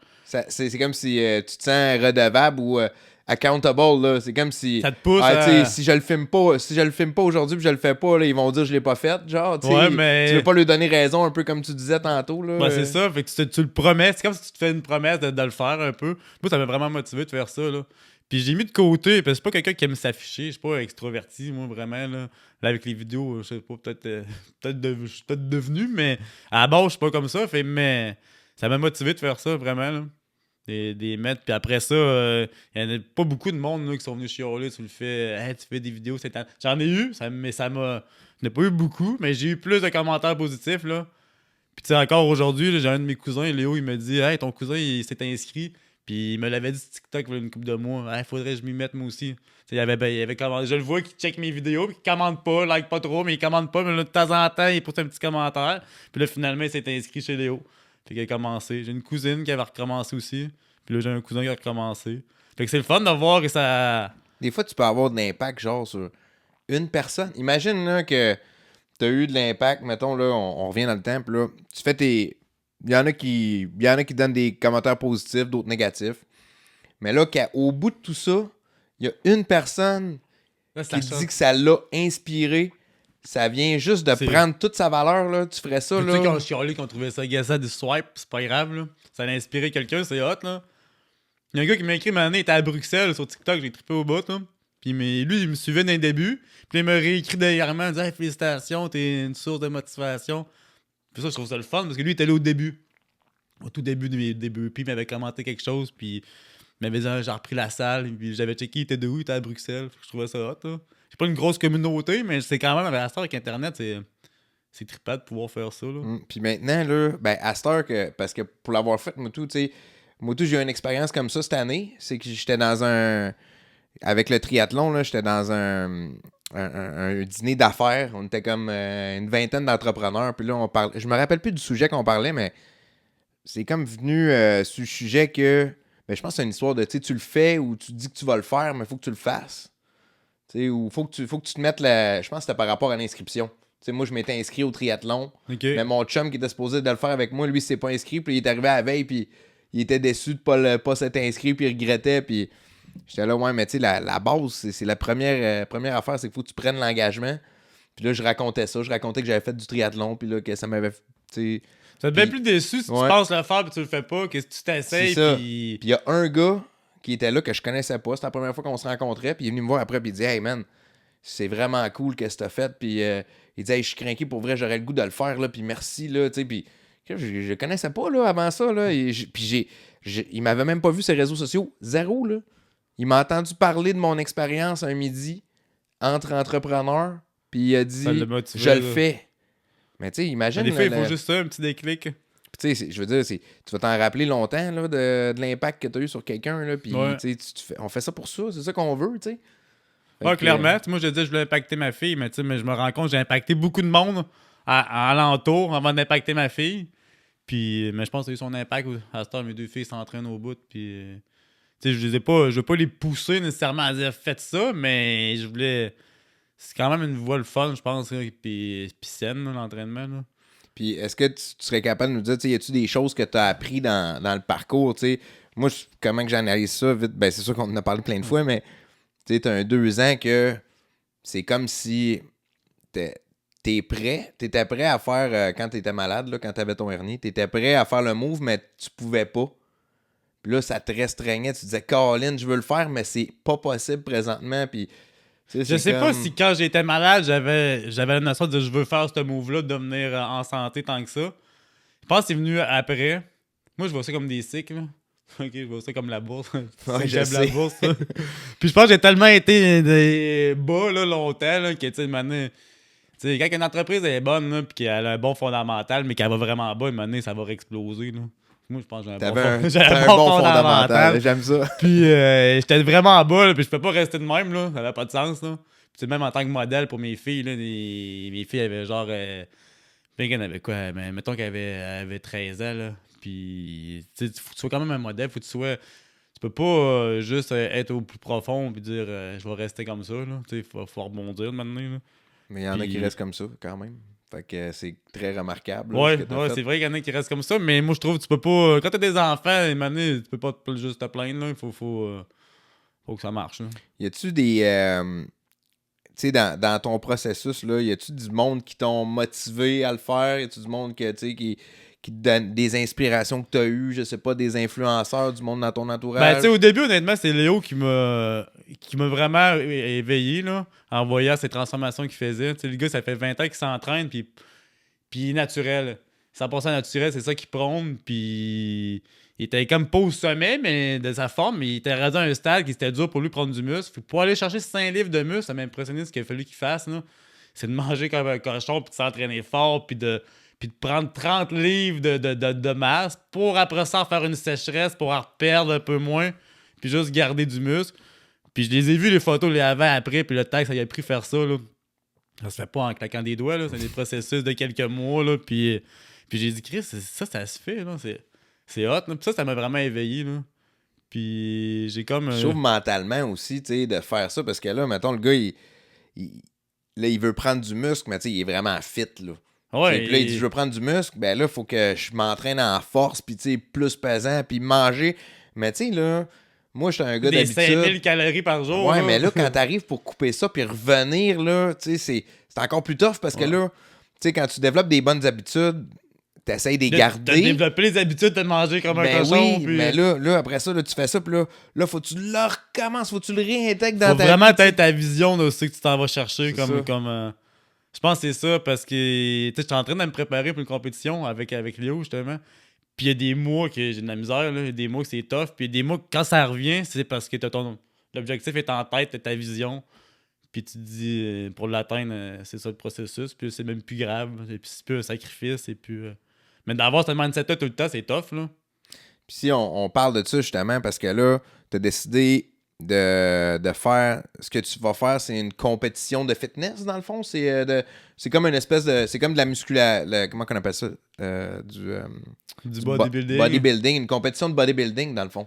C'est comme si tu te sens redevable ou accountable, là. C'est comme si. Ça te pousse. Si je le filme pas aujourd'hui puis je le fais pas, là, ils vont dire que je l'ai pas fait. Genre, ouais, mais... tu veux pas lui donner raison, un peu comme tu disais tantôt. Là, ouais, c'est ça. Fait que tu le promets. C'est comme si tu te fais une promesse de le faire un peu. Moi, ça m'a vraiment motivé de faire ça. Là. Puis j'ai mis de côté, parce que c'est pas quelqu'un qui aime s'afficher. Je suis pas extroverti, moi, vraiment. Là, avec les vidéos, je sais pas, peut-être je suis peut-être devenu, mais à la base, je suis pas comme ça. Mais ça m'a motivé de faire ça, vraiment. Là. Des mettre, puis après ça, il y en a pas beaucoup de monde là, qui sont venus chialer. Tu le fais, hey, tu fais des vidéos, c'est j'en ai eu, mais ça m'a. J'en ai pas eu beaucoup, mais j'ai eu plus de commentaires positifs. Là. Puis tu sais, encore aujourd'hui, là, j'ai un de mes cousins, Léo, il me dit, hey, ton cousin, il s'est inscrit. Puis il me l'avait dit sur TikTok il y a une couple de mois. Hey, faudrait que je m'y mette moi aussi. Il avait commandé. Je le vois qu'il check mes vidéos, puis qu'il commente pas, like pas trop, mais il commente pas. Mais là, de temps en temps, il pose un petit commentaire. Puis là, finalement, il s'est inscrit chez Léo. Fait qu'il a commencé. J'ai une cousine qui avait recommencé aussi. Puis là, j'ai un cousin qui a recommencé. Fait que c'est le fun de voir que ça. Des fois, tu peux avoir de l'impact, genre, sur une personne. Imagine là, que tu as eu de l'impact. Mettons, là, on revient dans le temps. Puis là, tu fais tes. Il y en a qui donnent des commentaires positifs, d'autres négatifs. Mais là, qu'au bout de tout ça, il y a une personne qui dit que ça l'a inspiré. ça vient juste de prendre toute sa valeur, là. Tu ferais ça, là. Tu sais, quand on chialait qu'on trouvait ça agaçant du swipe, c'est pas grave, là. Ça a inspiré quelqu'un, c'est hot, là. Il y a un gars qui m'a écrit, il était à Bruxelles sur TikTok, j'ai trippé au bout, là. Puis lui, il me suivait dès le début. Puis il m'a réécrit dernièrement, il me disait hey, félicitations, t'es une source de motivation. Puis ça, je trouve ça le fun parce que lui, il était là au début. Au tout début de mes débuts. Puis il m'avait commenté quelque chose. Puis il m'avait dit j'ai repris la salle. Puis j'avais checké, il était de où? Il était à Bruxelles. Je trouvais ça hot, là. C'est pas une grosse communauté, mais c'est quand même, à cette heure avec Internet, c'est trippant de pouvoir faire ça, là. Puis maintenant, là, ben, à cette heure, parce que pour l'avoir fait, moi tout, j'ai eu une expérience comme ça cette année. C'est que j'étais dans un. Avec le triathlon, là, j'étais dans un dîner d'affaires. On était comme une vingtaine d'entrepreneurs. Puis là, on parlait. Je me rappelle plus du sujet qu'on parlait, mais c'est comme venu sur le sujet que. Ben, je pense que c'est une histoire de tu le fais ou tu dis que tu vas le faire, mais il faut que tu le fasses. Ou faut que tu te mettes la. Je pense que c'était par rapport à l'inscription. Moi, je m'étais inscrit au triathlon. Okay. Mais mon chum qui était supposé de le faire avec moi, lui, il s'est pas inscrit. Puis il est arrivé à la veille, puis il était déçu de pas s'être inscrit, puis il regrettait. Puis j'étais là, ouais, mais tu sais, la base, c'est la première affaire, c'est qu'il faut que tu prennes l'engagement. Puis là, je racontais ça. Je racontais que j'avais fait du triathlon, puis là, que ça m'avait. Ça te fait plus déçu si tu penses le faire, puis tu le fais pas, que si tu t'essayes. Puis il y a un gars qui était là que je connaissais pas. C'était la première fois qu'on se rencontrait. Puis il est venu me voir après, puis il dit hey man, c'est vraiment cool que tu as fait. Puis il dit hey, je suis craqué pour vrai, j'aurais le goût de le faire, là. Puis merci, là. Puis je connaissais pas, là, avant ça, là. Puis il m'avait même pas vu ses réseaux sociaux. Zéro, là. Il m'a entendu parler de mon expérience un midi entre entrepreneurs. Puis il a dit je le fais. Mais tu sais, imagine. Des fois, il faut juste ça, un petit déclic. Tu sais, je veux dire, tu vas t'en rappeler longtemps là, de l'impact que tu as eu sur quelqu'un. Là, puis, on fait ça pour ça, c'est ça qu'on veut, tu sais. Ouais, clairement. Moi, je disais je voulais impacter ma fille, mais je me rends compte que j'ai impacté beaucoup de monde à alentour avant d'impacter ma fille. Puis, mais je pense que ça a eu son impact. À cette heure, mes deux filles s'entraînent au bout. Puis, je veux pas les pousser nécessairement à dire faites ça, mais je voulais. C'est quand même une voie le fun, je pense, puis saine, l'entraînement. Là. Puis est-ce que tu serais capable de nous dire, y a-tu des choses que tu as appris dans le parcours? T'sais? Moi, comment que j'analyse ça vite? Ben, c'est sûr qu'on en a parlé plein de fois, mais tu as 2 ans que c'est comme si t'étais prêt à faire, quand t'étais malade, là, quand t'avais ton hernie, t'étais prêt à faire le move, mais tu pouvais pas. Puis là, ça te restreignait. Tu disais, Colin, je veux le faire, mais c'est pas possible présentement. Puis je sais pas si quand j'étais malade, j'avais la notion de je veux faire ce move-là, de devenir en santé tant que ça. Je pense que c'est venu après. Moi, je vois ça comme des cycles. Là. Ok, je vois ça comme la bourse. Ouais, j'aime la bourse. Puis je pense que j'ai tellement été des bas là, longtemps là, que, tu sais, maintenant, quand une entreprise est bonne, là, puis qu'elle a un bon fondamental, mais qu'elle va vraiment bas, maintenant, ça va exploser. Là. Moi, je pense que j'ai un bon fondamental. J'aime ça. Puis j'étais vraiment bas, là, puis je peux pas rester de même, là. Ça avait pas de sens, là. Puis même en tant que modèle pour mes filles, là, mes filles avaient genre... bien qu'elles avaient quoi? Mais mettons qu'elles avaient 13 ans, là. Puis, tu sais, faut que tu sois quand même un modèle, faut que tu sois... Tu peux pas juste être au plus profond puis dire je vais rester comme ça, là. Tu sais, faut rebondir maintenant, là. Mais il y en a qui restent comme ça, quand même. Fait que c'est très remarquable. Ouais, c'est vrai qu'il y en a qui restent comme ça, mais moi je trouve que tu peux pas. Quand t'as des enfants, tu peux pas juste te plaindre, là. Il faut que ça marche. Là. Y a-tu des. Tu sais, dans ton processus, là, y a-tu du monde qui t'ont motivé à le faire? Y a-tu du monde qui te donne des inspirations que t'as eues, je sais pas, des influenceurs, du monde dans ton entourage? Ben, tu sais, au début, honnêtement, c'est Léo qui m'a vraiment éveillé, là, en voyant ces transformations qu'il faisait. Tu sais, le gars, ça fait 20 ans qu'il s'entraîne, puis il est naturel. 100% naturel, c'est ça qu'il prône, puis il était comme pas au sommet mais de sa forme, mais il était rendu à un stade qui était dur pour lui prendre du muscle. Pour aller chercher 5 livres de muscle, ça m'a impressionné ce qu'il a fallu qu'il fasse, là. C'est de manger comme un cochon, puis de s'entraîner fort, puis de prendre 30 livres de masse pour après ça faire une sécheresse pour en perdre un peu moins, puis juste garder du muscle. Puis je les ai vus les photos, les avant-après, puis le temps que ça y a pris faire ça, là. Ça se fait pas en claquant des doigts, là. C'est des processus de quelques mois, là. Puis j'ai dit, Chris, ça se fait, là. C'est hot, là. Puis ça m'a vraiment éveillé, là. Puis j'ai comme... Je trouve mentalement aussi, tu sais, de faire ça, parce que là, mettons, le gars, il veut prendre du muscle, mais tu sais, il est vraiment fit, là. Ouais, puis là, il dit, je veux prendre du muscle, ben là, il faut que je m'entraîne en force, puis tu sais, plus pesant, puis manger. Mais tu sais, là, moi, je suis un gars d'habitude. Des 5000 calories par jour. Ouais, mais là, quand t'arrives pour couper ça, puis revenir, là, tu sais, c'est encore plus tough parce que là, tu sais, quand tu développes des bonnes habitudes, tu essaies de les garder. T'as développé les habitudes de manger comme un cochon. Oui, puis... mais là, après ça, là, tu fais ça, puis là, faut que tu le recommences, faut que tu le réintègres dans faut ta vraiment vie. peut-être ta vision de ce que tu t'en vas chercher. C'est ça. Je pense que c'est ça, parce que tu sais, j'étais en train de me préparer pour une compétition avec Léo, justement. Puis il y a des mois que j'ai de la misère, là. Il y a des mois que c'est tough. Puis il y a des mois que quand ça revient, c'est parce que l'objectif est en tête, t'as ta vision. Puis tu te dis, pour l'atteindre, c'est ça le processus. Puis c'est même plus grave. Et puis c'est plus un sacrifice. Et puis, mais d'avoir ce mindset-là tout le temps, c'est tough, là. Puis si on parle de ça, justement, parce que là, tu as décidé de faire... Ce que tu vas faire, c'est une compétition de fitness, dans le fond. C'est comme une espèce de... C'est comme de la musculation... Comment on appelle ça? Du bodybuilding. Bodybuilding. Une compétition de bodybuilding, dans le fond.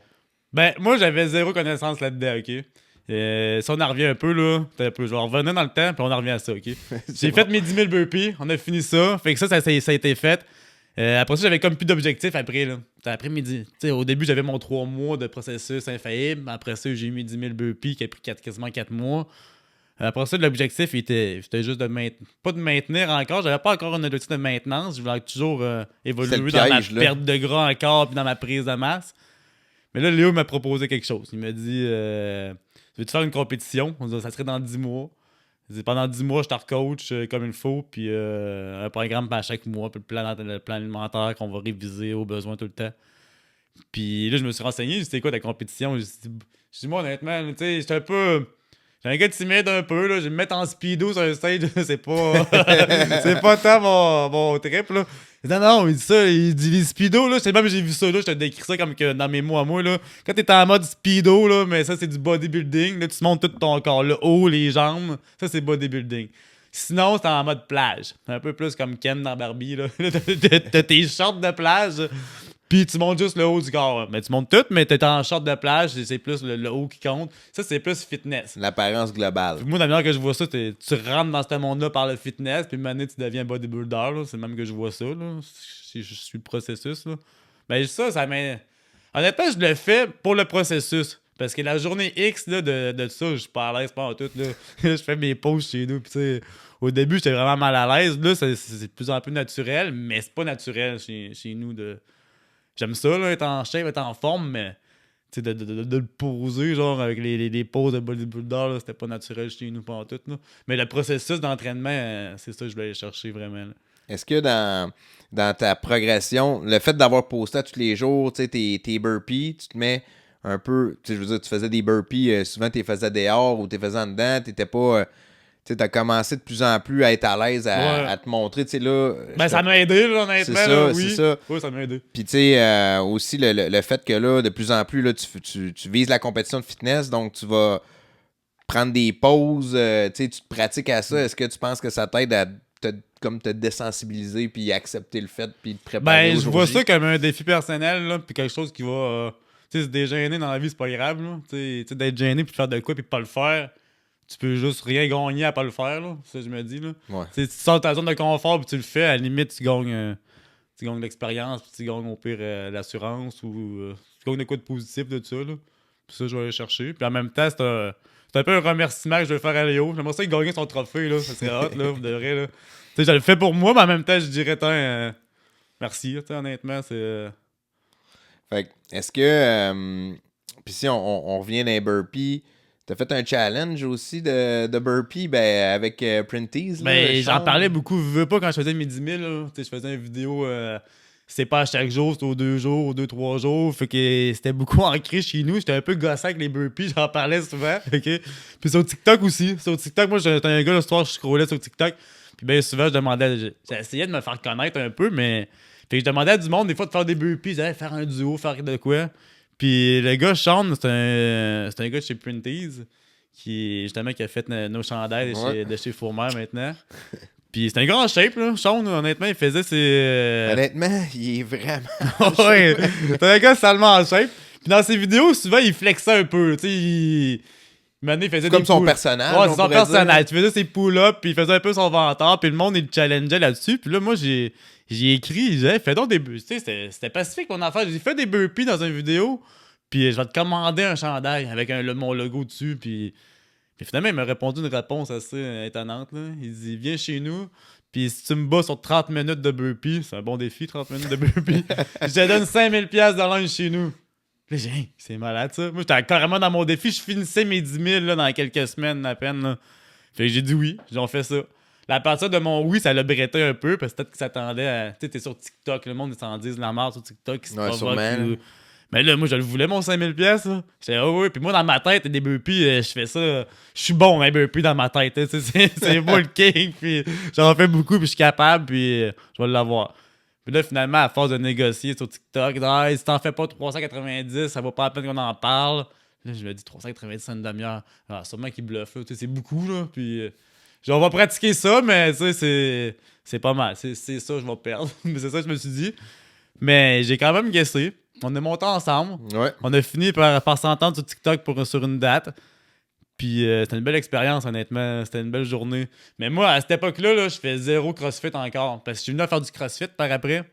Ben, moi, j'avais zéro connaissance là-dedans, OK? Si on en revient un peu, là, je vais revenir dans le temps, puis on en revient à ça, OK? J'ai fait mes 10 000 burpees, on a fini ça. Fait que ça a été fait. Après ça, j'avais comme plus d'objectifs après, là. C'était après-midi. T'sais, au début, j'avais mon 3 mois de processus infaillible. Après ça, j'ai eu mes 10 000 burpees qui a pris quasiment 4 mois. Après ça, l'objectif c'était juste pas de maintenir encore. J'avais pas encore un objectif de maintenance. Je voulais toujours évoluer dans ma perte de gras encore puis dans ma prise de masse. Mais là, Léo m'a proposé quelque chose. Il m'a dit veux-tu faire une compétition? Ça serait dans 10 mois. Pendant 10 mois, je te recoach comme il faut, puis un programme à chaque mois, puis le plan alimentaire qu'on va réviser au besoin tout le temps. Puis là, je me suis renseigné, j'ai dit, c'était quoi ta compétition? J'ai dit, moi, honnêtement, tu sais, j'étais un peu... J'ai un gars timide un peu, là. Je vais me mettre en speedo sur un stage, c'est pas... c'est pas tant mon trip, là. Il dit, non, il dit ça, il dit les speedo, là. Même j'ai vu ça, là, je te décris ça comme que dans mes mots à moi, là. Quand t'es en mode speedo, là, mais ça, c'est du bodybuilding. Là, tu montes tout ton corps, le haut, les jambes. Ça, c'est bodybuilding. Sinon, c'est en mode plage. Un peu plus comme Ken dans Barbie, là. T'as tes shorts de plage. Puis tu montes juste le haut du corps. Mais tu montes tout, mais t'es en short de plage, c'est plus le haut qui compte. Ça, c'est plus fitness. L'apparence globale. Puis moi, la manière que je vois ça, tu rentres dans ce monde-là par le fitness, puis maintenant, tu deviens bodybuilder. Là. C'est même que je vois ça. Là. Je suis le processus. Là. Ben ça m'est... Honnêtement, je le fais pour le processus. Parce que la journée X là, de ça, je suis pas à l'aise pas en tout. Là. Je fais mes pauses chez nous. Puis tu sais, au début, j'étais vraiment mal à l'aise. Là, c'est de plus en plus naturel, mais c'est pas naturel chez nous de... J'aime ça, là, être en shape, être en forme, mais de le poser, genre, avec les poses de bodybuilder, là, c'était pas naturel chez nous, pas en tout. Là. Mais le processus d'entraînement, c'est ça que je voulais aller chercher vraiment. Là. Est-ce que dans ta progression, le fait d'avoir posté tous les jours, tu sais, tes burpees, tu te mets un peu, tu sais, je veux dire, tu faisais des burpees, souvent tu les faisais dehors ou tu les faisais en dedans, t'étais pas... Tu sais, t'as commencé de plus en plus à être à l'aise à te montrer, tu sais, là... Ben, ça m'a aidé, là, honnêtement, c'est ça, là, oui. C'est ça. Oui, ça m'a aidé. Puis, tu sais, aussi, le fait que, là, de plus en plus, là, tu vises la compétition de fitness, donc tu vas prendre des pauses, tu sais, tu te pratiques à ça. Est-ce que tu penses que ça t'aide à te désensibiliser, puis accepter le fait, puis te préparer Ben, je vois ça comme un défi personnel, là, puis quelque chose qui va... tu sais, se dégêner dans la vie, c'est pas grave, là. Tu sais, d'être gêné, puis de faire de quoi, puis de pas le faire... Tu peux juste rien gagner à pas le faire, là. C'est ça que je me dis, là. Ouais. Tu sors de ta zone de confort puis tu le fais, à la limite, tu gagnes de l'expérience, puis tu gagnes au pire l'assurance ou tu gagnes de quoi de positif de tout ça, là. Puis ça, je vais aller chercher. Puis en même temps, c'est un peu un remerciement que je vais faire à Léo. J'aimerais ça gagner son trophée, là. Ça serait hot, là, vous devrez, là. Tu sais, je le fais pour moi, mais en même temps, je dirais, merci, tu sais, honnêtement, c'est... Fait que, est-ce que... puis si on revient dans les burpees... T'as fait un challenge aussi de burpee avec Printies. Ben, j'en parlais beaucoup. Je veux pas quand je faisais mes 10 000. Là, je faisais une vidéo, c'est pas à chaque jour, c'est aux 2 jours, aux 2-3 jours. Fait que c'était beaucoup ancré chez nous. J'étais un peu gossant avec les burpees, j'en parlais souvent. Okay? Puis sur TikTok aussi. Sur TikTok, moi, j'étais un gars le soir, je scrollais sur TikTok. Puis bien souvent, je demandais, j'essayais de me faire connaître un peu, mais. Fait que je demandais à du monde des fois de faire des burpees, faire un duo, faire de quoi. Puis le gars, Sean, c'est un gars de chez Printies qui a fait nos chandails de chez Fourmer maintenant. Puis c'est un gars en shape, là. Sean, honnêtement, il faisait ses... Honnêtement, il est vraiment... ouais, c'est un gars salement en shape. Puis dans ses vidéos, souvent, il flexait un peu, tu sais, il faisait comme son personnage. Ouais, c'est son personnage. Il faisait ses pull-ups, puis il faisait un peu son ventre, puis le monde, il le challengeait là-dessus. Puis là, moi, j'ai écrit, j'ai dit, fais donc des burpees. Tu sais, c'était pacifique mon affaire. J'ai fait des burpees dans une vidéo, puis je vais te commander un chandail avec mon logo dessus, puis Puis finalement, il m'a répondu une réponse assez étonnante. Là. Il dit viens chez nous, puis si tu me bats sur 30 minutes de burpee, c'est un bon défi, 30 minutes de burpee, je te donne 5000$ de linge chez nous. Puis là, j'ai dit, c'est malade ça. Moi, j'étais carrément dans mon défi, je finissais mes 10 000 là, dans quelques semaines à peine. Là. Fait que j'ai dit oui, j'en fais ça. Là, à partir de mon oui, ça l'a bretté un peu, parce que peut-être qu'il s'attendait à. Tu sais, t'es sur TikTok, le monde, ils s'en disent la merde sur TikTok, qui se provoque. Mais là, moi, je le voulais, mon 5000$. Là. J'étais, oh oui. Puis moi, dans ma tête, des burpees, je fais ça. Je suis bon, un burpee dans ma tête. C'est moi le king. Puis j'en fais beaucoup, puis je suis capable, puis je vais l'avoir. Puis là, finalement, à force de négocier sur TikTok, si t'en fais pas 390, ça vaut pas la peine qu'on en parle. Là, je me dis 390 une demi-heure. Alors, sûrement qu'il bluffe, là. C'est beaucoup, là. Puis on va pratiquer ça, mais tu sais, c'est pas mal. C'est ça, je vais perdre. Mais c'est ça que je me suis dit. Mais j'ai quand même guessé. On est montés ensemble. Ouais. On a fini par s'entendre sur TikTok sur une date. Puis c'était une belle expérience, honnêtement. C'était une belle journée. Mais moi, à cette époque-là, là, je fais 0 CrossFit encore. Parce que je suis venu à faire du CrossFit par après.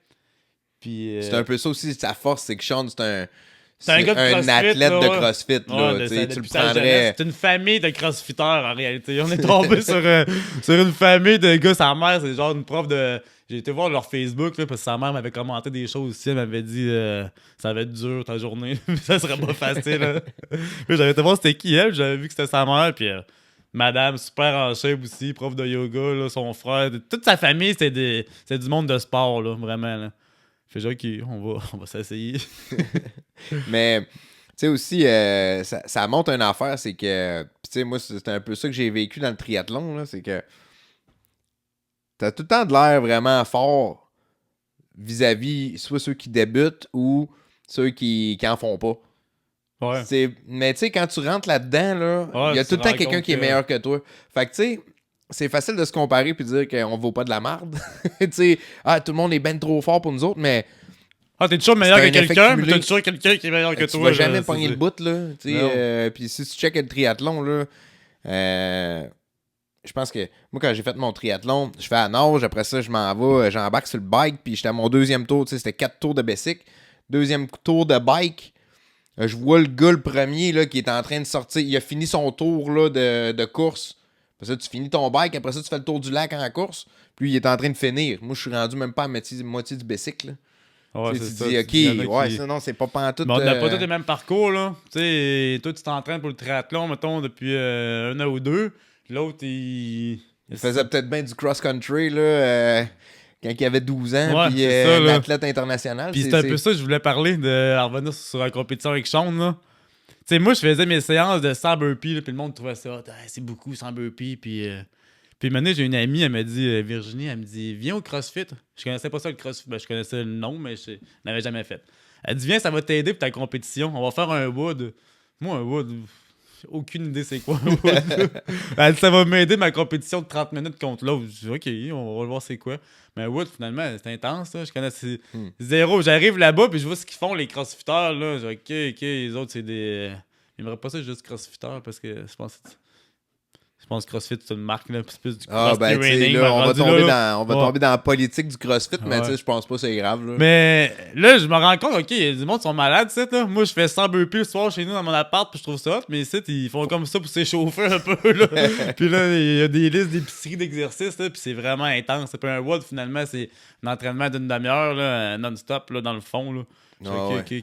Puis, c'est un peu ça aussi, sa force, c'est que Sean, c'est un gars de CrossFit, athlète là, de CrossFit. Là, tu le prendrais... C'est une famille de CrossFitters, en réalité. On est tombé sur une famille de gars. Sa mère, c'est genre une prof de... J'ai été voir leur Facebook, là, parce que sa mère m'avait commenté des choses aussi. Elle m'avait dit ça va être dur ta journée. Ça serait pas facile. Là. Puis j'avais été voir c'était qui elle. J'avais vu que c'était sa mère. Puis madame, super en shape aussi, prof de yoga, là, son frère. Toute sa famille, c'est du monde de sport, là, vraiment. Là. Fait genre, OK, on va s'essayer. Mais, tu sais aussi, ça montre une affaire, c'est que, tu sais, moi, c'est un peu ça que j'ai vécu dans le triathlon, là, c'est que t'as tout le temps de l'air vraiment fort vis-à-vis soit ceux qui débutent ou ceux qui en font pas. Ouais. Mais tu sais, quand tu rentres là-dedans, là, il y a tout le temps quelqu'un qui est meilleur que toi. Fait que tu sais, c'est facile de se comparer puis de dire qu'on vaut pas de la merde. Tu sais, tout le monde est ben trop fort pour nous autres, mais... t'es toujours meilleur que quelqu'un, mais t'as toujours quelqu'un qui est meilleur que toi. Tu vas jamais pogner le bout, là. Puis si tu checkes le triathlon, là, je pense que moi, quand j'ai fait mon triathlon, je fais à nage, après ça, je m'en vais, j'embarque sur le bike, puis j'étais à mon deuxième tour, tu sais, c'était 4 tours de bicycle. Deuxième tour de bike, je vois le gars, le premier, là, qui est en train de sortir. Il a fini son tour là, de course. Après ça, tu finis ton bike, après ça, tu fais le tour du lac en course, puis il est en train de finir. Moi, je suis rendu même pas à moitié du bicycle, là. Ouais, tu ça, dis, OK, ouais, ça, non, c'est pas pantoute. Mais on n'a pas tous le même parcours, là. Tu sais, toi, tu t'entraînes pour le triathlon, mettons, depuis 1 an ou 2. L'autre, il faisait peut-être bien du cross-country, là, quand il avait 12 ans, puis un athlète international. Puis c'est un peu ça que je voulais parler, de revenir sur la compétition avec Sean, là. Tu sais, moi, je faisais mes séances de 100 burpees, puis le monde trouvait ça, c'est beaucoup, 100 burpees, Puis maintenant, j'ai une amie, elle m'a dit, Virginie, elle me dit, viens au CrossFit. Je connaissais pas ça, le CrossFit. Ben, je connaissais le nom, mais je n'avais jamais fait. Elle dit, viens, ça va t'aider pour ta compétition. On va faire un wood. Moi, un wood, j'ai aucune idée c'est quoi un wood. Elle dit, ça va m'aider ma compétition de 30 minutes contre l'autre. Je dis, OK, on va voir c'est quoi. Mais un wood, finalement, c'est intense. Là. Je connais zéro. J'arrive là-bas, puis je vois ce qu'ils font, les CrossFitters. Là. Je dis, OK, les autres, c'est des... J'aimerais pas ça juste CrossFitters, parce que je pense que CrossFit, c'est une marque, là, c'est plus du cross training. Là, on va tomber dans la politique du CrossFit, mais tu sais, je pense pas que c'est grave. Là. Mais là, je me rends compte, OK, il y a du monde qui sont malades, là. Moi, je fais 100 burpees le soir chez nous dans mon appart, puis je trouve ça hot, mais ici, ils font comme ça pour s'échauffer un peu, là. Puis là, il y a des listes d'épicerie d'exercices, là, puis c'est vraiment intense. C'est pas un WOD, finalement, c'est un entraînement d'une demi-heure, là, non-stop, là, dans le fond, là. OK.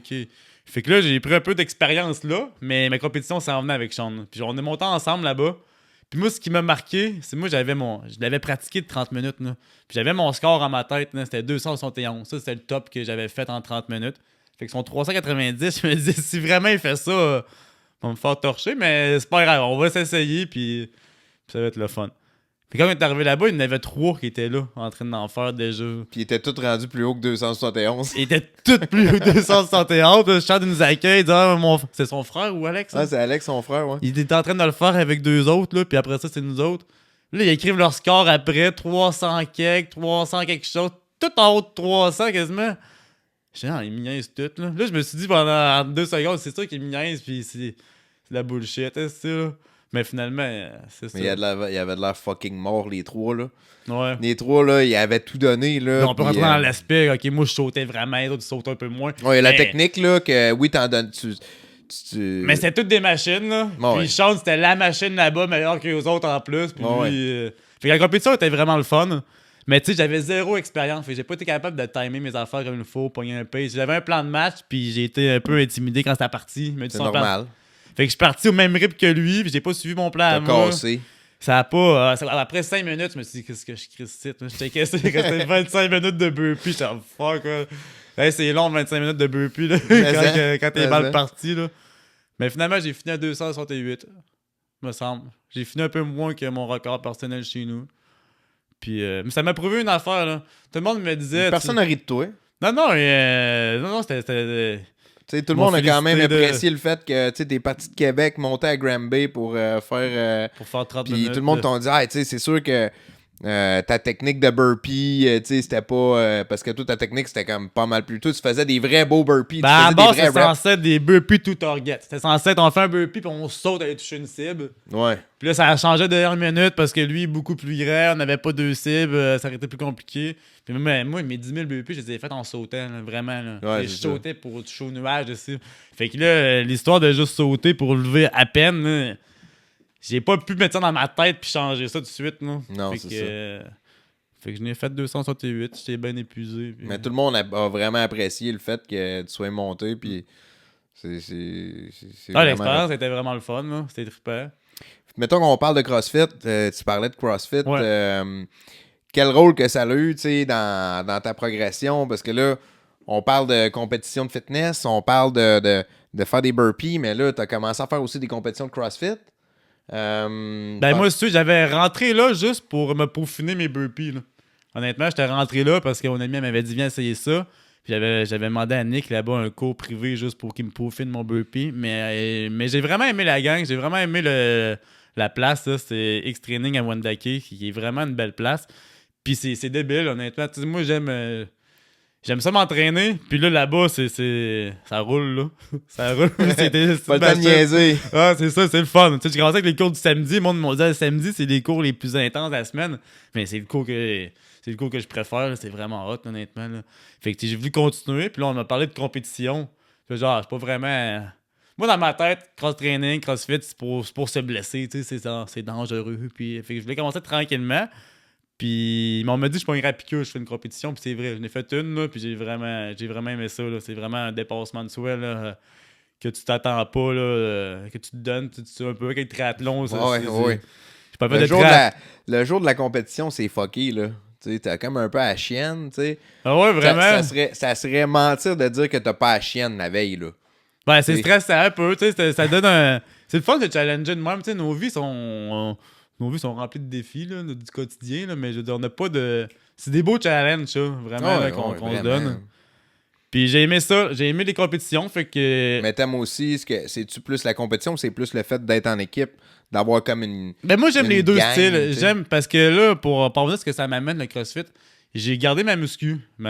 Fait que là, j'ai pris un peu d'expérience là, mais ma compétition s'en venait avec Sean. Puis on est monté ensemble là-bas. Puis moi, ce qui m'a marqué, c'est moi, je l'avais pratiqué de 30 minutes. Là. Puis j'avais mon score en ma tête, là, c'était 271. Ça, c'était le top que j'avais fait en 30 minutes. Fait que son 390, je me disais, si vraiment il fait ça, on va me faire torcher, mais c'est pas grave, on va s'essayer, puis ça va être le fun. Puis quand on est arrivé là-bas, il y en avait 3 qui étaient là, en train d'en faire déjà. Puis ils étaient tous rendus plus haut que 271. Ils étaient tous plus haut que 271. Puis Charles nous accueille, il dit, c'est son frère ou Alex? Ah, c'est Alex, son frère, ouais. Il était en train de le faire avec 2 autres, là, puis après ça, c'est nous autres. Là, ils écrivent leur score après, 300 quelque chose, tout en haut de 300 quasiment. Je dis, il me niaise tout, là. Là, je me suis dit pendant 2 secondes, c'est sûr qu'il me niaise, puis c'est de la bullshit, c'est ça, là. Mais finalement, c'est ça. Mais il y avait de l'air fucking mort, les 3, là. Ouais. Les 3, là, ils avaient tout donné, là. Là, on peut rentrer dans l'aspect, OK, moi, je sautais vraiment, les autres, ils sautent un peu moins. Ouais, la technique, là, que oui, t'en donnes... Tu Mais c'était toutes des machines, là. Puis Sean, c'était la machine là-bas, meilleure que les autres en plus. Puis lui... Fait que la compétition était vraiment le fun. Mais tu sais, j'avais zéro expérience. Fait que j'ai pas été capable de timer mes affaires comme il faut, pogner un pace. J'avais un plan de match, puis j'ai été un peu intimidé quand c'était parti. C'est normal. Fait que je suis parti au même rythme que lui, puis j'ai pas suivi mon plan à moi. Cassé. Ça a pas... après 5 minutes, je me suis dit, qu'est-ce que je crie ici? J'étais cassé, il restait 25 minutes de burpee. J'étais fuck, quoi. Hey, c'est long, 25 minutes de burpee, là, quand t'es mal parti, là. Mais finalement, j'ai fini à 268, me semble. J'ai fini un peu moins que mon record personnel chez nous. Puis, mais ça m'a prouvé une affaire, là. Tout le monde me disait... Personne n'a ri de toi. Non, c'était... Tu sais, tout le monde a quand même apprécié le fait que tu t'es parti de Québec, monté à Granby pour faire... pour faire 30 puis minutes. Puis tout le monde t'a dit, tu sais, c'est sûr que ta technique de burpee, tu sais, c'était pas... parce que toi, ta technique, c'était comme pas mal plus... Toi, tu faisais des vrais beaux burpees. Ben, à base, c'était censé être des burpees to target. C'était censé être, on fait un burpee puis on saute à aller toucher une cible. Ouais. Puis là, ça a changé de dernière minute parce que lui, beaucoup plus grand, on n'avait pas deux cibles, ça aurait été plus compliqué. Puis moi, mes 10 000 burpees, je les ai fait en sautant, là, vraiment. Là. Ouais, je sautais pour toucher au nuage de cible. Fait que là, l'histoire de juste sauter pour lever à peine, là, j'ai pas pu mettre ça dans ma tête puis changer ça tout de suite. Là. Non, c'est ça. Fait que je n'ai fait 268, j'étais bien épuisé. Puis... Mais tout le monde a vraiment apprécié le fait que tu sois monté, puis c'est vraiment... l'expérience était vraiment le fun, là. C'était trippant. Mettons qu'on parle de CrossFit, tu parlais de CrossFit, ouais. Quel rôle que ça a eu, tu sais, dans ta progression, parce que là, on parle de compétition de fitness, on parle de faire des burpees, mais là, tu as commencé à faire aussi des compétitions de CrossFit. Moi, si tu sais, j'avais rentré là juste pour me peaufiner mes burpees, là. Honnêtement, j'étais rentré là parce que mon ami m'avait dit viens essayer ça. Puis j'avais demandé à Nick là-bas un cours privé juste pour qu'il me peaufine mon burpee. Mais j'ai vraiment aimé la gang, j'ai vraiment aimé la place. Là. C'est X-Training à Wendake, qui est vraiment une belle place. Puis c'est débile, honnêtement. Tu sais, moi, j'aime ça m'entraîner. Puis là-bas, ça roule, là. Ça roule. Pas le temps de niaiser. Ah, c'est ça, c'est le fun. Tu sais, j'ai commencé avec les cours du samedi. Le monde m'a dit, le samedi, c'est les cours les plus intenses de la semaine. Mais c'est le cours que je préfère. Là. C'est vraiment hot, honnêtement. Là. Fait que j'ai voulu continuer. Puis là, on m'a parlé de compétition. Puis genre, c'est pas vraiment... Moi, dans ma tête, cross-training, crossfit, c'est pour se blesser. Tu sais, c'est dangereux. Puis fait que je voulais commencer tranquillement. Puis on m'a dit que je suis pas un piqûre, je fais une compétition, puis c'est vrai, j'en ai fait une, là, puis j'ai vraiment aimé ça. Là. C'est vraiment un dépassement de soi là, que tu t'attends pas, là, que tu te donnes, tu sais, un peu avec le triathlon. Ouais. Pas Le jour de la compétition, c'est fucké, là. Tu sais, t'as comme un peu à la chienne, tu sais. Ah ouais, vraiment? Ça serait mentir de dire que t'as pas à la chienne la veille, là. Ben, c'est stressant un peu, tu sais, ça donne un... C'est le fun de challenger de même, tu sais, nos vies sont remplies de défis là, du quotidien, là, mais je veux dire, on n'a pas de... C'est des beaux challenges, ça, vraiment, qu'on se donne. Puis j'ai aimé ça, j'ai aimé les compétitions, fait que... Mais t'aimes aussi, c'est-tu plus la compétition ou c'est plus le fait d'être en équipe, d'avoir comme une... Ben moi, j'aime les deux styles. T'sais. J'aime, parce que là, pour revenir à ce que ça m'amène, le CrossFit, j'ai gardé ma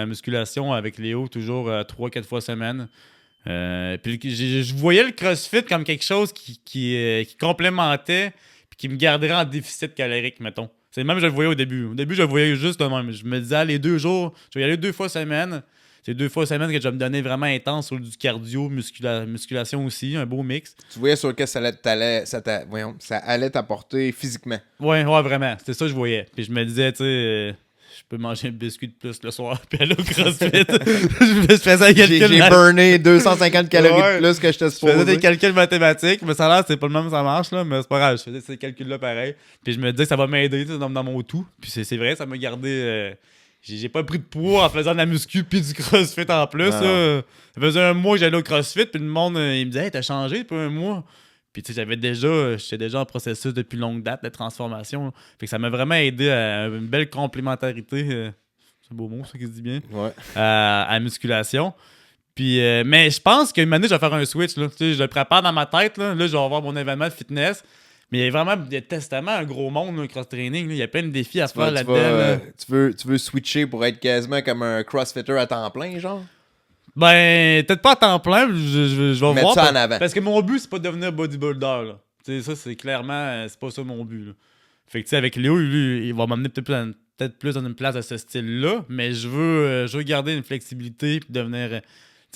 musculation avec Léo, toujours 3-4 fois semaine. Puis je voyais le CrossFit comme quelque chose qui complémentait puis qui me garderait en déficit calorique, mettons. C'est même je le voyais au début. Au début, je le voyais juste de même. Je me disais, les 2 jours, je vais y aller 2 fois semaine. C'est 2 fois semaine que je vais me donner vraiment intense sur du cardio, musculation aussi, un beau mix. Tu voyais sur lequel ça allait t'apporter physiquement. Ouais, vraiment. C'était ça que je voyais. Puis je me disais, tu sais... je peux manger un biscuit de plus le soir puis aller au CrossFit. je faisais un calcul. J'ai burné 250 calories de plus que je te supposais. Je faisais des calculs mathématiques, mais ça a l'air c'est pas le même ça marche, là, mais c'est pas grave. Je faisais ces calculs-là pareil. Puis je me disais que ça va m'aider dans mon tout. Puis c'est vrai, ça m'a gardé... J'ai pas pris de poids en faisant de la muscu puis du CrossFit en plus. Ça faisait un mois que j'allais au CrossFit, puis le monde, il me disait « Hey, t'as changé depuis un mois? » Puis tu sais, j'étais déjà en processus depuis longue date de transformation. Là. Fait que ça m'a vraiment aidé à une belle complémentarité. C'est un beau mot, ça qui se dit bien. Ouais. À la musculation. Puis, mais je pense qu'une année, je vais faire un switch. Là. Tu sais, je le prépare dans ma tête. Là, je vais avoir mon événement de fitness. Mais il y a tellement un gros monde, le cross-training. Là. Il y a plein de défis à se faire là-dedans. Tu veux switcher pour être quasiment comme un crossfitter à temps plein, genre? Ben, peut-être pas à temps plein, je vais mettre voir. Ça en avant. Parce que mon but, c'est pas de devenir bodybuilder. Là. T'sais, ça, c'est clairement, c'est pas ça mon but. Là. Fait que, tu sais, avec Léo, lui, il va m'amener peut-être plus dans une place de ce style-là, mais je veux garder une flexibilité puis devenir.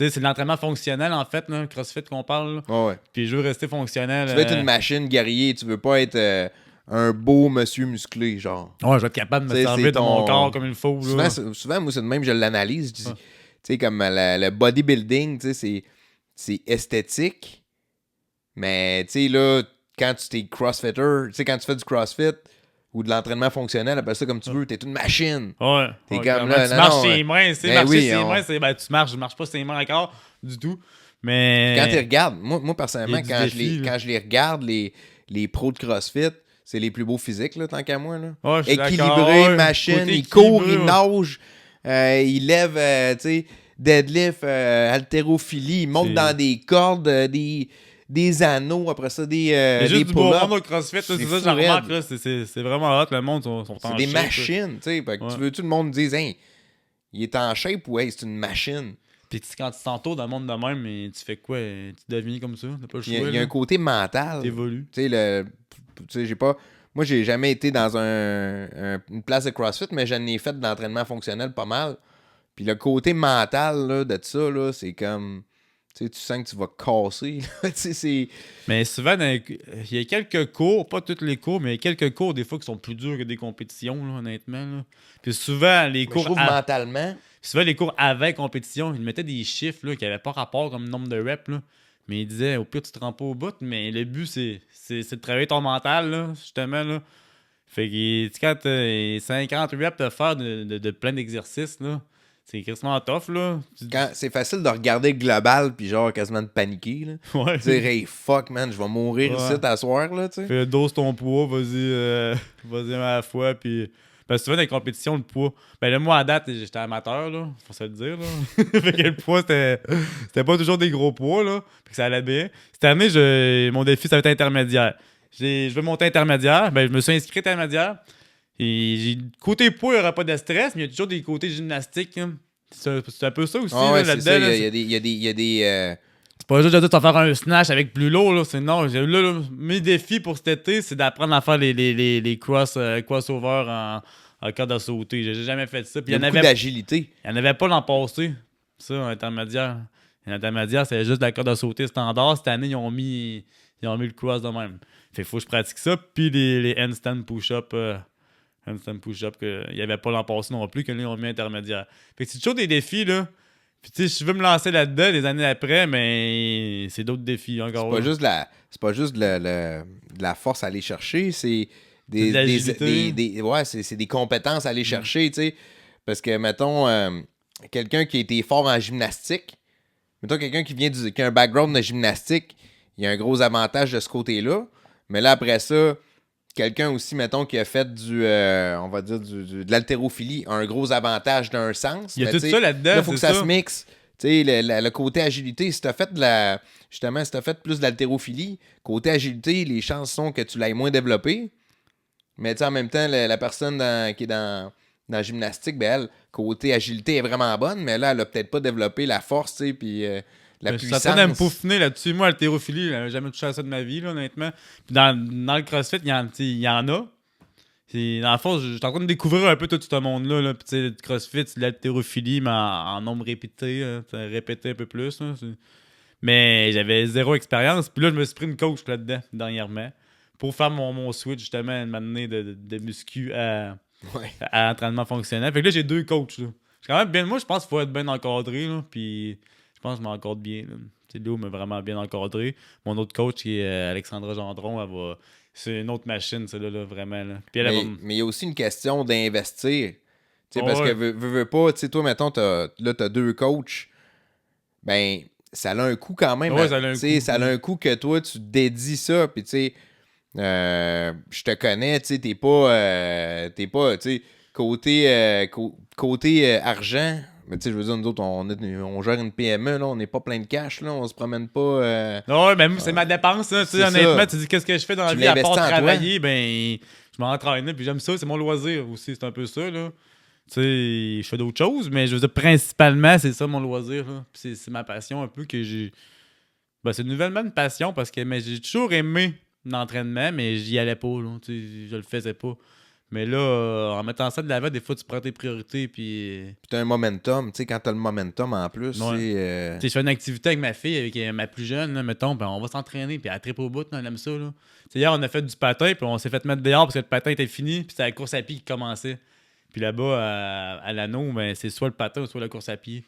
sais, c'est de l'entraînement fonctionnel, en fait, là, CrossFit qu'on parle. Là. Ouais. Puis je veux rester fonctionnel. Tu veux être une machine guerrier, tu veux pas être un beau monsieur musclé, genre. Ouais, je vais être capable de me T'sais, servir c'est de mon ton- corps comme il faut. Là. Souvent, moi, c'est de même, je l'analyse. Tu Ouais. sais, comme le bodybuilding, tu sais, c'est esthétique. Mais, tu sais, là, quand tu t'es crossfitter, tu sais, quand tu fais du crossfit ou de l'entraînement fonctionnel, appelle ça comme tu veux, t'es une machine. Ouais. T'es Ouais, comme clairement. là, Tu non, marches non, ses mains, c'est ben marcher oui, ses mains, c'est tu marches, je marche pas ses mains encore du tout. Mais. Quand tu regardes, moi Il y personnellement, a du défi, là. quand je les regarde, les pros de CrossFit, c'est les plus beaux physiques, là, tant qu'à moi. Là. Ouais, je suis d'accord. Équilibré, Ouais, machine, côté il court, équilibré, il ouais. nage, il lève, tu sais, deadlift, haltérophilie, il monte C'est- dans des cordes, des anneaux, après ça, Il y a des juste du beau pull-ups. monde au CrossFit, là, c'est ça que fou je remarque, raide. là, c'est vraiment hot, le monde sont C'est en des shape, là. machines, tu sais. Fait que Ouais. tu veux tout le monde dise, hey, il est en shape ou hey, c'est une machine. Puis quand tu t'entoures d'un monde de même, mais tu fais quoi? Tu deviens comme ça? T'as pas le Puis choix, il y a un là. côté mental. T'évolues. Tu sais, j'ai pas. Moi, j'ai jamais été dans une place de CrossFit, mais j'en ai fait de l'entraînement fonctionnel pas mal. Puis le côté mental là, de ça, là, c'est comme. Tu sens que tu vas casser. là. Tu sais, c'est. Mais souvent, il y a quelques cours, pas tous les cours, mais il y a quelques cours des fois qui sont plus durs que des compétitions, là, honnêtement. Là. Puis souvent, Mais je trouve mentalement. les cours avec compétition, ils mettaient des chiffres là, qui n'avaient pas rapport comme nombre de reps. Là. Mais ils disaient, au pire, tu te rends pas au bout, mais le but, c'est de travailler ton mental, là, justement. Là. Fait que tu sais, quand t'as 50 reps à faire de plein d'exercices, là, c'est quasiment tough, là. C'est facile de regarder le global puis genre quasiment de paniquer. Là. Ouais. Dire hey fuck man, je vais mourir Ouais. ici à soir là, tu sais. Fais dose ton poids, vas-y à la fois, puis... Parce que souvent, dans les compétitions, le poids... Ben là, moi, à date, j'étais amateur, là, faut se le dire, là. Fait que le poids, c'était pas toujours des gros poids, là, puis que ça allait bien. Cette année, mon défi, ça va être intermédiaire. Je veux monter intermédiaire, ben je me suis inscrit intermédiaire, et côté poids, il n'y aura pas de stress, mais il y a toujours des côtés gymnastiques, hein. C'est un peu ça aussi, Ah ouais, là, c'est ça. là-dedans. Il y a des C'est pas juste de dire tu vas faire un snatch avec plus lourd, là. C'est non. Là, mes défis pour cet été, c'est d'apprendre à faire les crossovers en corde à sauter. J'ai jamais fait ça. Puis il y a beaucoup d'agilité. il y en avait pas l'an passé. Ça, en intermédiaire. En intermédiaire, c'est juste la corde à sauter standard. Cette année, ils ont mis le cross de même. Fait qu'il faut que je pratique ça. Puis les handstand push-up. Handstand push-up qu'il n'y avait pas l'an passé non plus, que là, ils ont mis intermédiaire. Fait que c'est toujours des défis, là. Puis tu sais, je veux me lancer là-dedans des années après, mais c'est d'autres défis encore. C'est pas juste de la force à aller chercher, c'est C'est de l'agilité. c'est des compétences à aller chercher, tu sais. Parce que, mettons, quelqu'un qui a été fort en gymnastique, mettons quelqu'un qui a un background de gymnastique, il y a un gros avantage de ce côté-là. Mais là, après ça, quelqu'un aussi, mettons, qui a fait on va dire, de l'haltérophilie, a un gros avantage d'un sens. Il y a mais tout tu sais, ça là-dedans. là, il faut que c'est ça se mixe. Tu sais, le côté agilité, si t'as fait justement, si t'as fait plus d'haltérophilie, côté agilité, les chances sont que tu l'aies moins développé. Mais tu sais, en même temps, la personne qui est dans la gymnastique, ben elle, côté agilité, est vraiment bonne, mais là, elle a peut-être pas développé la force, tu sais, puis la puissance. Ça train de me peaufiner là-dessus. Moi, l'haltérophilie, j'ai jamais touché à ça de ma vie, là, honnêtement. Puis dans le CrossFit, il y en a. Dans le fond, je suis en train de découvrir un peu tout ce monde-là. Là. Puis, tu sais, le CrossFit, c'est de l'haltérophilie, mais en nombre répété. Répéter un peu plus. Là. Mais j'avais zéro expérience. Puis là, je me suis pris une coach là-dedans, dernièrement, pour faire mon switch, justement, m'amener de muscu à entraînement fonctionnel. Fait que là, j'ai 2 coachs. Là. Quand même bien, moi, je pense qu'il faut être bien encadré. Là, puis je pense que je m'encadre bien. Là. Léo m'a vraiment bien encadré. Mon autre coach, qui est Alexandra Gendron, c'est une autre machine, celle-là, là, vraiment. Là. Puis Mais il y a aussi une question d'investir. Parce ouais. que veux pas, tu sais, toi, mettons, t'as 2 coachs, ben, ça a un coût quand même. Ouais, ça a un coût. Ça a un coût que toi, tu dédies ça, puis tu sais, je te connais, tu sais, t'es pas, tu sais, côté argent, mais tu sais, je veux dire, nous autres, on gère une PME, là, on n'est pas plein de cash, là, on se promène pas... Ouais, ben c'est ma dépense, là, tu sais, honnêtement, ça. tu dis qu'est-ce que je fais dans la Tu vie à part l'investis en travailler, ben, je m'entraîne, puis j'aime ça, c'est mon loisir aussi, c'est un peu ça, là. Tu sais, je fais d'autres choses, mais je veux dire, principalement, c'est ça mon loisir, là. Puis c'est ma passion un peu que j'ai... Ben, c'est nouvellement une passion parce que j'ai toujours aimé l'entraînement, mais j'y allais pas, là, tu sais, je le faisais pas. Mais là, en mettant ça de l'avant, des fois, tu prends tes priorités, puis... Puis t'as un momentum, tu sais, quand t'as le momentum en plus, Ouais. c'est... Tu sais, je fais une activité avec ma fille, avec ma plus jeune, là, mettons, ben on va s'entraîner, puis elle tripe au bout, là, elle aime ça, là. Tu sais, hier, on a fait du patin, puis on s'est fait mettre dehors parce que le patin était fini, puis c'était la course à pied qui commençait. Puis là-bas, à l'anneau, ben, c'est soit le patin ou soit la course à pied.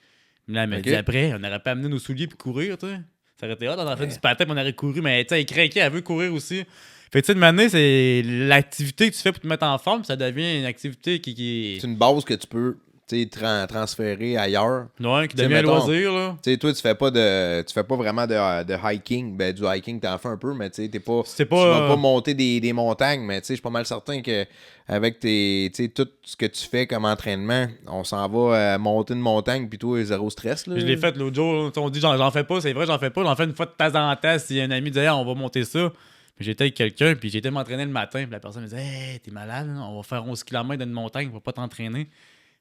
Mais là, elle me dit après, on n'aurait pas amené nos souliers puis courir, tu sais. Ça aurait été hot, on aurait fait du patin, puis on aurait couru, mais tu sais, elle est craquée, elle veut courir aussi. Fait que tu sais, de manière, c'est l'activité que tu fais pour te mettre en forme, ça devient une activité qui est... C'est une base que tu peux, tu sais, transférer ailleurs. Ouais, qui T'sais, devient un mettons, loisir, là. Tu sais, toi, tu fais pas vraiment de hiking. Ben, du hiking, t'en fais un peu, mais tu sais, tu vas pas monter des montagnes, mais tu sais, je suis pas mal certain que avec tu sais, tout ce que tu fais comme entraînement, on s'en va monter une montagne, puis toi, zéro stress, là. Je l'ai fait l'autre jour, on dit j'en fais pas, c'est vrai, j'en fais pas, j'en fais une fois de temps en temps si un ami dit hey, on va monter ça. Puis j'étais avec quelqu'un, puis j'étais m'entraîner le matin, puis la personne me disait hey, t'es malade, là? On va faire 11 km d'une montagne, on va pas t'entraîner.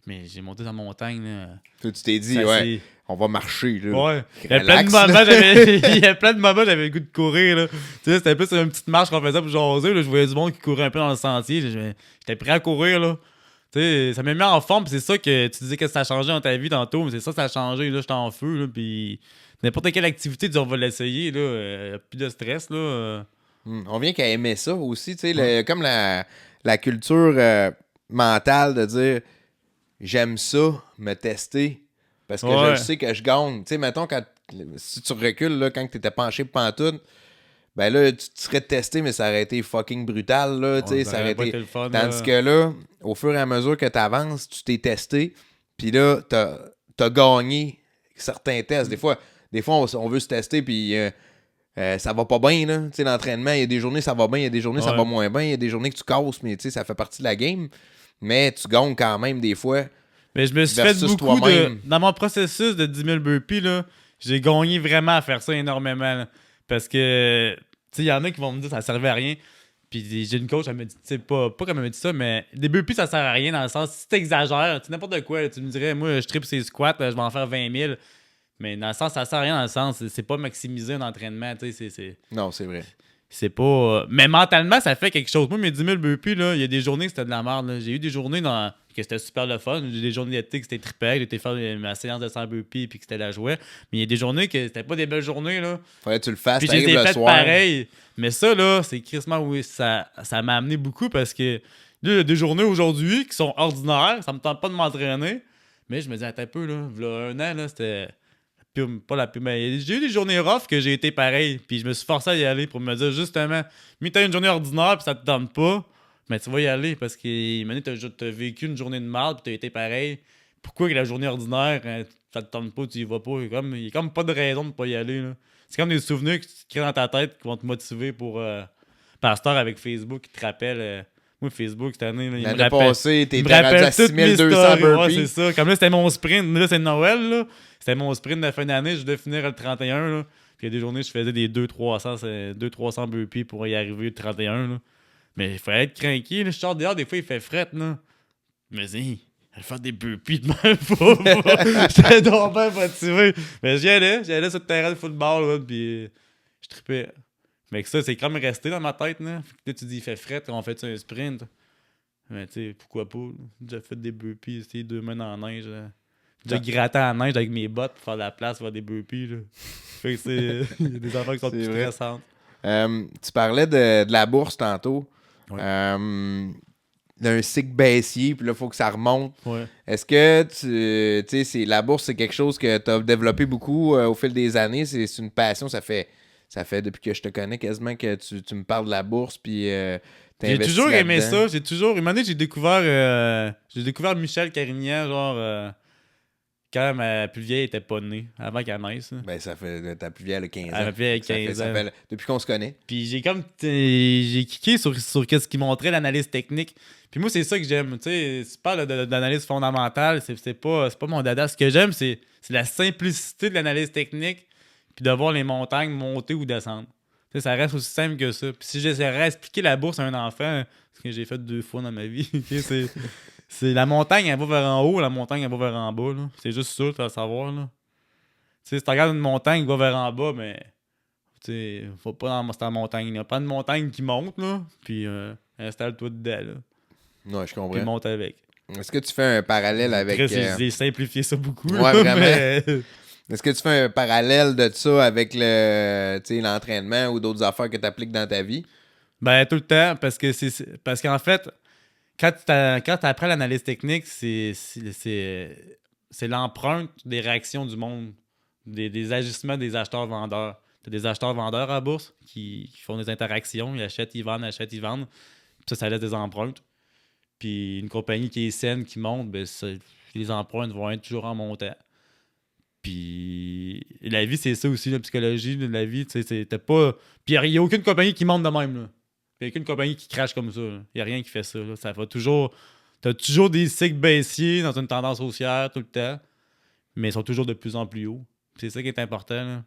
Mais j'ai monté dans la montagne, là. Tu t'es dit, Ça, ouais, on va marcher, là. Ouais. Il y a Relax, plein de moments, j'avais le goût de courir, là. Tu sais, c'était plus une petite marche qu'on faisait pour jaser, là. Je voyais du monde qui courait un peu dans le sentier. J'étais prêt à courir, là. Tu sais, ça m'a mis en forme, puis c'est ça que tu disais que ça a changé dans ta vie tantôt, mais c'est ça a changé, là. J'étais en feu, là, puis n'importe quelle activité, tu dis, on va l'essayer, là. Plus de stress, là. On vient qu'à aimer ça aussi, tu sais, comme la culture mentale de dire j'aime ça, me tester, parce que je sais que je gagne. Tu sais, mettons, si tu recules, là, quand tu étais penché pantoute, ben là, tu te serais testé, mais ça aurait été fucking brutal, là, tu sais, ça aurait été... le fun, Tandis que là, au fur et à mesure que tu avances, tu t'es testé, puis là, t'as gagné certains tests. Des fois on veut se tester, puis... ça va pas bien, là. Tu sais, l'entraînement, il y a des journées ça va bien, il y a des journées ça va moins bien, il y a des journées que tu casses, mais tu sais, ça fait partie de la game. Mais tu gagnes quand même des fois. Mais je me suis fait beaucoup dans mon processus de 10 000 burpees, là, j'ai gagné vraiment à faire ça énormément. Là. Parce que, tu sais, il y en a qui vont me dire que ça servait à rien. Puis j'ai une coach, elle me dit, tu sais, pas comme elle me dit ça, mais des burpees, ça sert à rien dans le sens, si t'exagères, tu sais, n'importe quoi, là, tu me dirais, moi, je tripe ces squats, là, je vais en faire 20 000. Mais dans le sens, ça sert à rien dans le sens, c'est pas maximiser un entraînement, tu sais, c'est... Non, c'est vrai. C'est pas... Mais mentalement, ça fait quelque chose. Moi, mes 10 000 burpees, là, il y a des journées que c'était de la merde, là. J'ai eu des journées que c'était super le fun. J'ai eu des journées d'été que c'était trippé, j'étais faire ma séance de 100 burpees puis que c'était la joie. Mais il y a des journées que c'était pas des belles journées, là. Fallait que tu le fasses, puis j'ai le fait soir. pareil. Mais ça, là, c'est crissement, oui, ça m'a amené beaucoup parce que là, il y a des journées aujourd'hui qui sont ordinaires. Ça me tente pas de m'entraîner. Mais je me dis, attends un peu, là. Là, un an, là, c'était... Pas la pire, mais j'ai eu des journées rough que j'ai été pareil. Puis je me suis forcé à y aller pour me dire justement, mais t'as une journée ordinaire puis ça te tente pas, mais tu vas y aller parce que t'as vécu une journée de mal puis t'as été pareil. Pourquoi que la journée ordinaire, ça te tente pas, tu y vas pas? Il y a comme pas de raison de pas y aller. Là. C'est comme des souvenirs que tu crées dans ta tête qui vont te motiver pour Pasteur avec Facebook qui te rappelle. Moi, Facebook, cette année, là, il me rappelle. Passé, t'étais rendu à 6200 burpees. Ouais, c'est ça. Comme là, c'était mon sprint. Là, c'est Noël, là. C'était mon sprint de la fin d'année. Je devais finir le 31, là. Puis il y a des journées, je faisais des 200-300 burpees pour y arriver le 31, là. Mais il fallait être craqué, là. Je sors dehors, des fois, il fait fret, là. Mais si, elle fait des burpees de même pas. J'étais donc bien motivé. Mais j'y allais sur le terrain de football, là. Puis je trippais. Mais que ça, c'est quand même resté dans ma tête, là. Là, tu dis, il fait fret, on fait un sprint. Mais tu sais, pourquoi pas? J'ai déjà fait des burpees, c'était 2 mains dans la neige. J'ai déjà gratté en neige avec mes bottes pour faire de la place pour faire des burpees, là. Fait que c'est... Il y a des affaires qui sont plus stressantes. Tu parlais de la bourse tantôt. Ouais. D'un cycle baissier, puis là, il faut que ça remonte. Ouais. Est-ce que, tu sais, la bourse, c'est quelque chose que tu as développé beaucoup au fil des années? C'est une passion, ça fait depuis que je te connais quasiment que tu me parles de la bourse, puis j'ai toujours aimé ça. Une année, j'ai découvert Michel Carignan, genre, quand ma plus vieille était pas née, avant qu'elle naisse. Ben, ça fait, ta plus vieille, elle a 15 ans. Elle a plus vieille, 15 ans. Depuis qu'on se connaît. Puis j'ai kické sur ce qui montrait l'analyse technique. Puis moi, c'est ça que j'aime. Tu sais, tu parles d'analyse fondamentale, c'est pas mon dada. Ce que j'aime, c'est la simplicité de l'analyse technique, puis de voir les montagnes monter ou descendre. Tu sais, ça reste aussi simple que ça. Puis si j'essaierais d'expliquer la bourse à un enfant, ce que j'ai fait 2 fois dans ma vie, c'est la montagne, elle va vers en haut, la montagne, elle va vers en bas. Là. C'est juste ça, tu vas savoir. Là. Tu sais, si tu regardes une montagne qui va vers en bas, mais tu sais, faut pas dans cette montagne. Il n'y a pas de montagne qui monte, là, puis installe-toi dedans. Là. Ouais, je puis comprends. monte avec. Est-ce que tu fais un parallèle avec... J'ai simplifié ça beaucoup. Ouais, là, vraiment. mais- Est-ce que tu fais un parallèle de ça avec l'entraînement ou d'autres affaires que tu appliques dans ta vie? Ben, tout le temps, parce qu'en fait, quand tu apprends l'analyse technique, c'est l'empreinte des réactions du monde, des ajustements des acheteurs-vendeurs. Tu as des acheteurs-vendeurs à la bourse qui font des interactions, ils achètent, ils vendent. Puis ça laisse des empreintes. Puis une compagnie qui est saine, qui monte, ben les empreintes vont être toujours en montant. Puis la vie, c'est ça aussi, la psychologie, la vie, tu sais, t'as pas... Puis il n'y a aucune compagnie qui monte de même, là. Il n'y a aucune compagnie qui crache comme ça. Il n'y a rien qui fait ça. Là. Ça va toujours... T'as toujours des cycles baissiers dans une tendance haussière tout le temps, mais ils sont toujours de plus en plus hauts. C'est ça qui est important. Là.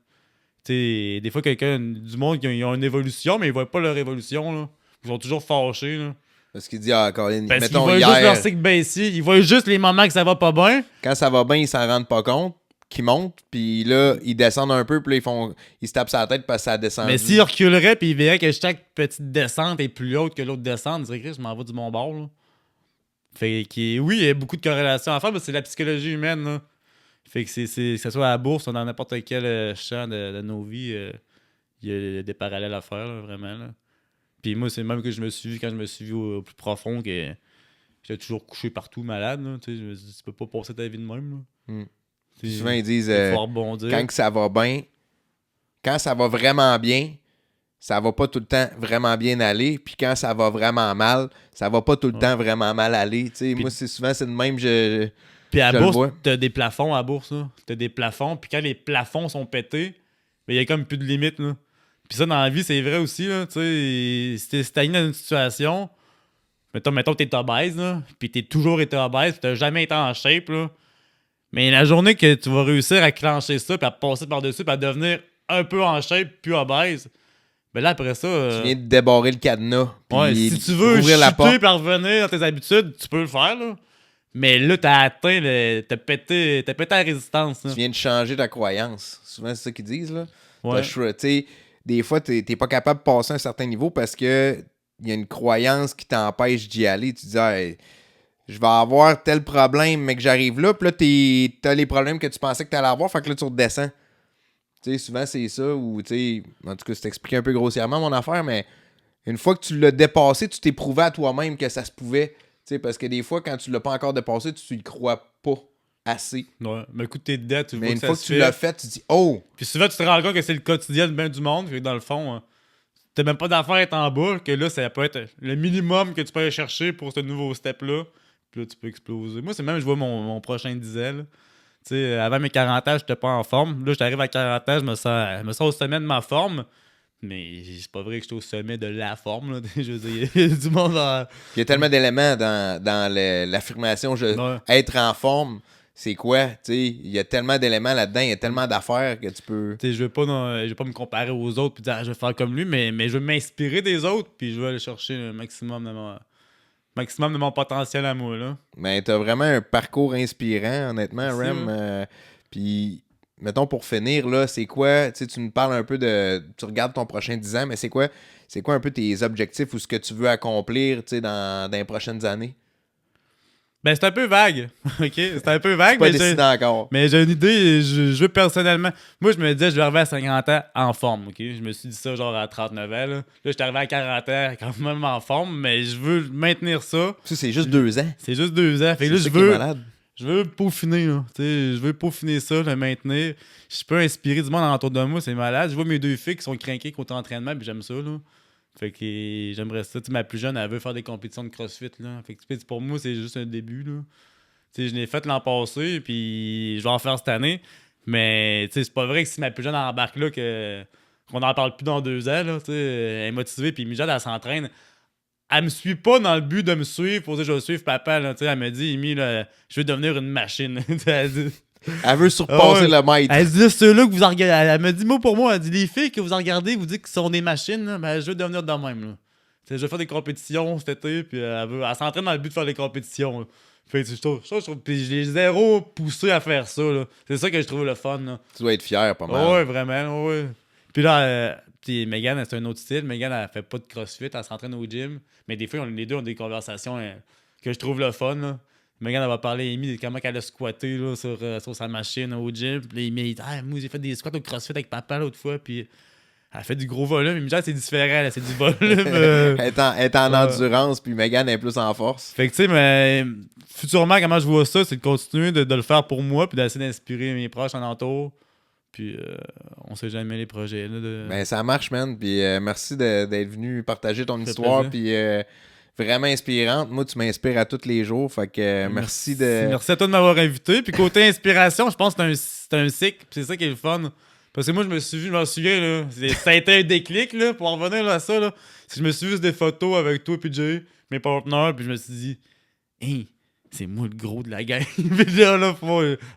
Des fois, du monde, ils ont une évolution, mais ils ne voient pas leur évolution. Là. Ils sont toujours fâchés. Là. Parce qu'il dit, Colin, Parce qu'ils mettons voient hier, juste leur cycle baissier. Ils voient juste les moments que ça va pas bien. quand ça va bien, ils s'en rendent pas compte, qu'ils montent, puis là, ils descendent un peu, puis là, ils se tapent sur la tête parce que ça descend. Mais s'ils reculeraient puis ils verraient que chaque petite descente est plus haute que l'autre descente, ils diraient que je m'en vais du bon bord. Là. Fait que oui, il y a beaucoup de corrélations à faire, mais c'est la psychologie humaine. Là. Fait que que ce soit à la bourse ou dans n'importe quel champ de nos vies, il y a des parallèles à faire, là, vraiment. Là. Puis moi, c'est même que je me suis vu quand je me suis vu au plus profond que j'étais toujours couché partout malade. Là, je me suis dit, tu peux pas passer ta vie de même. Là. Puis souvent, ils disent, faut rebondir. quand que ça va bien, quand ça va vraiment bien, ça va pas tout le temps vraiment bien aller. Puis quand ça va vraiment mal, ça va pas tout le temps vraiment mal aller. Moi, c'est de même, puis à je la le bourse, vois. t'as des plafonds à la bourse. Là. T'as des plafonds. Puis quand les plafonds sont pétés, il y a comme plus de limite. Là. Puis ça, dans la vie, c'est vrai aussi. Là, si t'es stagné dans une situation, mettons que t'es obèse, là, puis t'es toujours été obèse, puis t'as jamais été en shape, là, mais la journée que tu vas réussir à clencher ça, puis à passer par-dessus, puis à devenir un peu en shape, puis obèse, ben là, après ça... Tu viens de débarrer le cadenas. Ouais, si tu veux ouvrir la porte. chuter puis revenir dans tes habitudes, tu peux le faire, là. Mais là, t'as atteint, t'as pété la résistance. Là. Tu viens de changer ta croyance. Souvent, c'est ça qu'ils disent. Là. Ouais. Des fois, t'es pas capable de passer un certain niveau parce que il y a une croyance qui t'empêche d'y aller. Tu dis, hey, je vais avoir tel problème, mais que j'arrive là, puis là, t'as les problèmes que tu pensais que t'allais avoir, fait que là, tu redescends. Souvent, c'est ça, ou, en tout cas, c'est expliqué un peu grossièrement, mon affaire, mais une fois que tu l'as dépassé, tu t'es prouvé à toi-même que ça se pouvait. Parce que des fois, quand tu l'as pas encore dépassé, tu y crois pas assez. Ouais, mais écoute, t'es dedans, tu Mais vois une que fois ça que se tu fait. l'as fait, tu dis, oh! Puis souvent, tu te rends compte que c'est le quotidien de bien du monde, que dans le fond, t'as même pas d'affaire à être en bas, que là, ça peut être le minimum que tu peux aller chercher pour ce nouveau step-là. Puis là, tu peux exploser. Moi, c'est même, je vois mon prochain 10 ans. Là. Tu sais, avant mes 40 ans, j'étais pas en forme. Là, j'arrive à 40 ans, je me sens au sommet de ma forme. Mais c'est pas vrai que j'étais au sommet de la forme. Là. Je veux dire, il y a du monde en... Il y a tellement d'éléments dans l'affirmation être en forme. C'est quoi? Il y a tellement d'éléments là-dedans, il y a tellement d'affaires que tu peux... Je veux pas me comparer aux autres et dire je vais faire comme lui, mais je veux m'inspirer des autres puis je veux aller chercher le maximum de mon potentiel à moi. Là. Ben, t'as vraiment un parcours inspirant, honnêtement, Merci, Rem. Puis, mettons, pour finir, là, c'est quoi? Tu nous parles un peu de... Tu regardes ton prochain 10 ans, mais c'est quoi un peu tes objectifs ou ce que tu veux accomplir dans les prochaines années? Ben, c'est un peu vague, OK? C'est un peu vague, Pas décidé encore. mais j'ai une idée, je veux personnellement... Moi, je me disais, je vais arriver à 50 ans en forme, OK? Je me suis dit ça genre à 39 ans, là. Là, je suis arrivé à 40 ans quand même en forme, mais je veux maintenir ça. Ça, c'est juste 2 ans. C'est juste 2 ans. Fait que là, C'est ça qui est malade. je veux peaufiner, là. Je veux peaufiner ça, le maintenir. Je peux inspirer du monde autour de moi, c'est malade. Je vois mes 2 filles qui sont craquées côté entraînement, puis j'aime ça, là. Fait que j'aimerais ça. T'sais, ma plus jeune, elle veut faire des compétitions de CrossFit, là. Fait que pour moi, c'est juste un début, là. T'sais, je l'ai fait l'an passé, puis je vais en faire cette année. Mais c'est pas vrai que si ma plus jeune embarque là, qu'on n'en parle plus dans 2 ans, là, elle est motivée, puis Mijade, elle s'entraîne. Elle me suit pas dans le but de me suivre pour dire je vais suivre papa. Là, elle me dit, Amy, là, je veux devenir une machine. Elle veut surpasser le maître. Elle dit, ceux-là que vous en regardez. Elle me dit, mot pour mot, elle dit, les filles que vous en regardez, vous dites qu'ils sont des machines, là, ben, je veux devenir de même. Là. Je vais faire des compétitions cet été, puis elle s'entraîne dans le but de faire des compétitions. Là. Fait que je trouve, puis je l'ai zéro poussé à faire ça. Là. C'est ça que je trouve le fun. Là. Tu dois être fier, pas mal. Ouais, vraiment, ouais. Puis là, Megan, c'est un autre style. Megan, elle fait pas de CrossFit, elle s'entraîne au gym. Mais des fois, les deux ont des conversations que je trouve le fun. Là. Megan, elle va parler Amy de comment elle a squatté là, sur sa machine au gym. Puis Amy, il dit moi, j'ai fait des squats au CrossFit avec papa l'autre fois. Puis elle fait du gros volume. Il me dit c'est différent, là, c'est du volume. Elle est en endurance, puis Megan est plus en force. Fait que, tu sais, mais futurement, comment je vois ça, c'est de continuer de le faire pour moi, puis d'essayer d'inspirer mes proches en entour. Puis, on sait jamais les projets. Là, Ben, ça marche, man. Puis, merci d'être venu partager ton fait histoire. plaisir. Puis, vraiment inspirante. Moi, tu m'inspires à tous les jours. Fait que merci de. Merci à toi de m'avoir invité. Puis, côté inspiration, je pense que c'est un cycle. Puis, c'est ça qui est le fun. Parce que moi, je m'en souviens, là. Ça a été un déclic, là, pour en revenir là, à ça, là. Je me suis vu des photos avec toi et Jay, mes partenaires, puis je me suis dit, hey, c'est moi le gros de la gang. Puis là,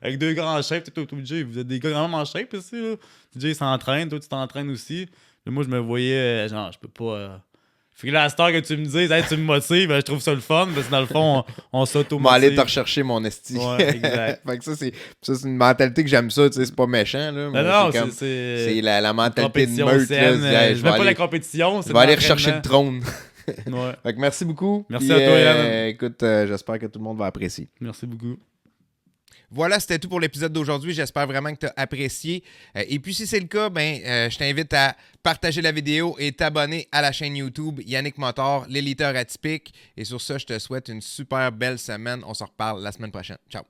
avec 2 gars en shape, toi et Jay, vous êtes des gars vraiment en shape ici, là. Jay s'entraîne, toi tu t'entraînes aussi. Là, moi, je me voyais, genre, je peux pas. Fait que là, à cette heure que tu me dis, hey, tu me motives, ben, je trouve ça le fun, parce que dans le fond, on s'auto-motive. Je vais aller te rechercher mon esti. Ouais, exact. Fait que ça, c'est une mentalité que j'aime ça, tu sais, c'est pas méchant, là. Non, c'est la mentalité de meute, saine, là. je veux pas la compétition, c'est je vais aller rechercher le trône. Ouais. Fait que merci beaucoup. Merci à toi, Yann. Écoute, j'espère que tout le monde va apprécier. Merci beaucoup. Voilà, c'était tout pour l'épisode d'aujourd'hui. J'espère vraiment que tu as apprécié. Et puis, si c'est le cas, je t'invite à partager la vidéo et t'abonner à la chaîne YouTube Yannick Motor, l'éliteur atypique. Et sur ça, je te souhaite une super belle semaine. On se reparle la semaine prochaine. Ciao!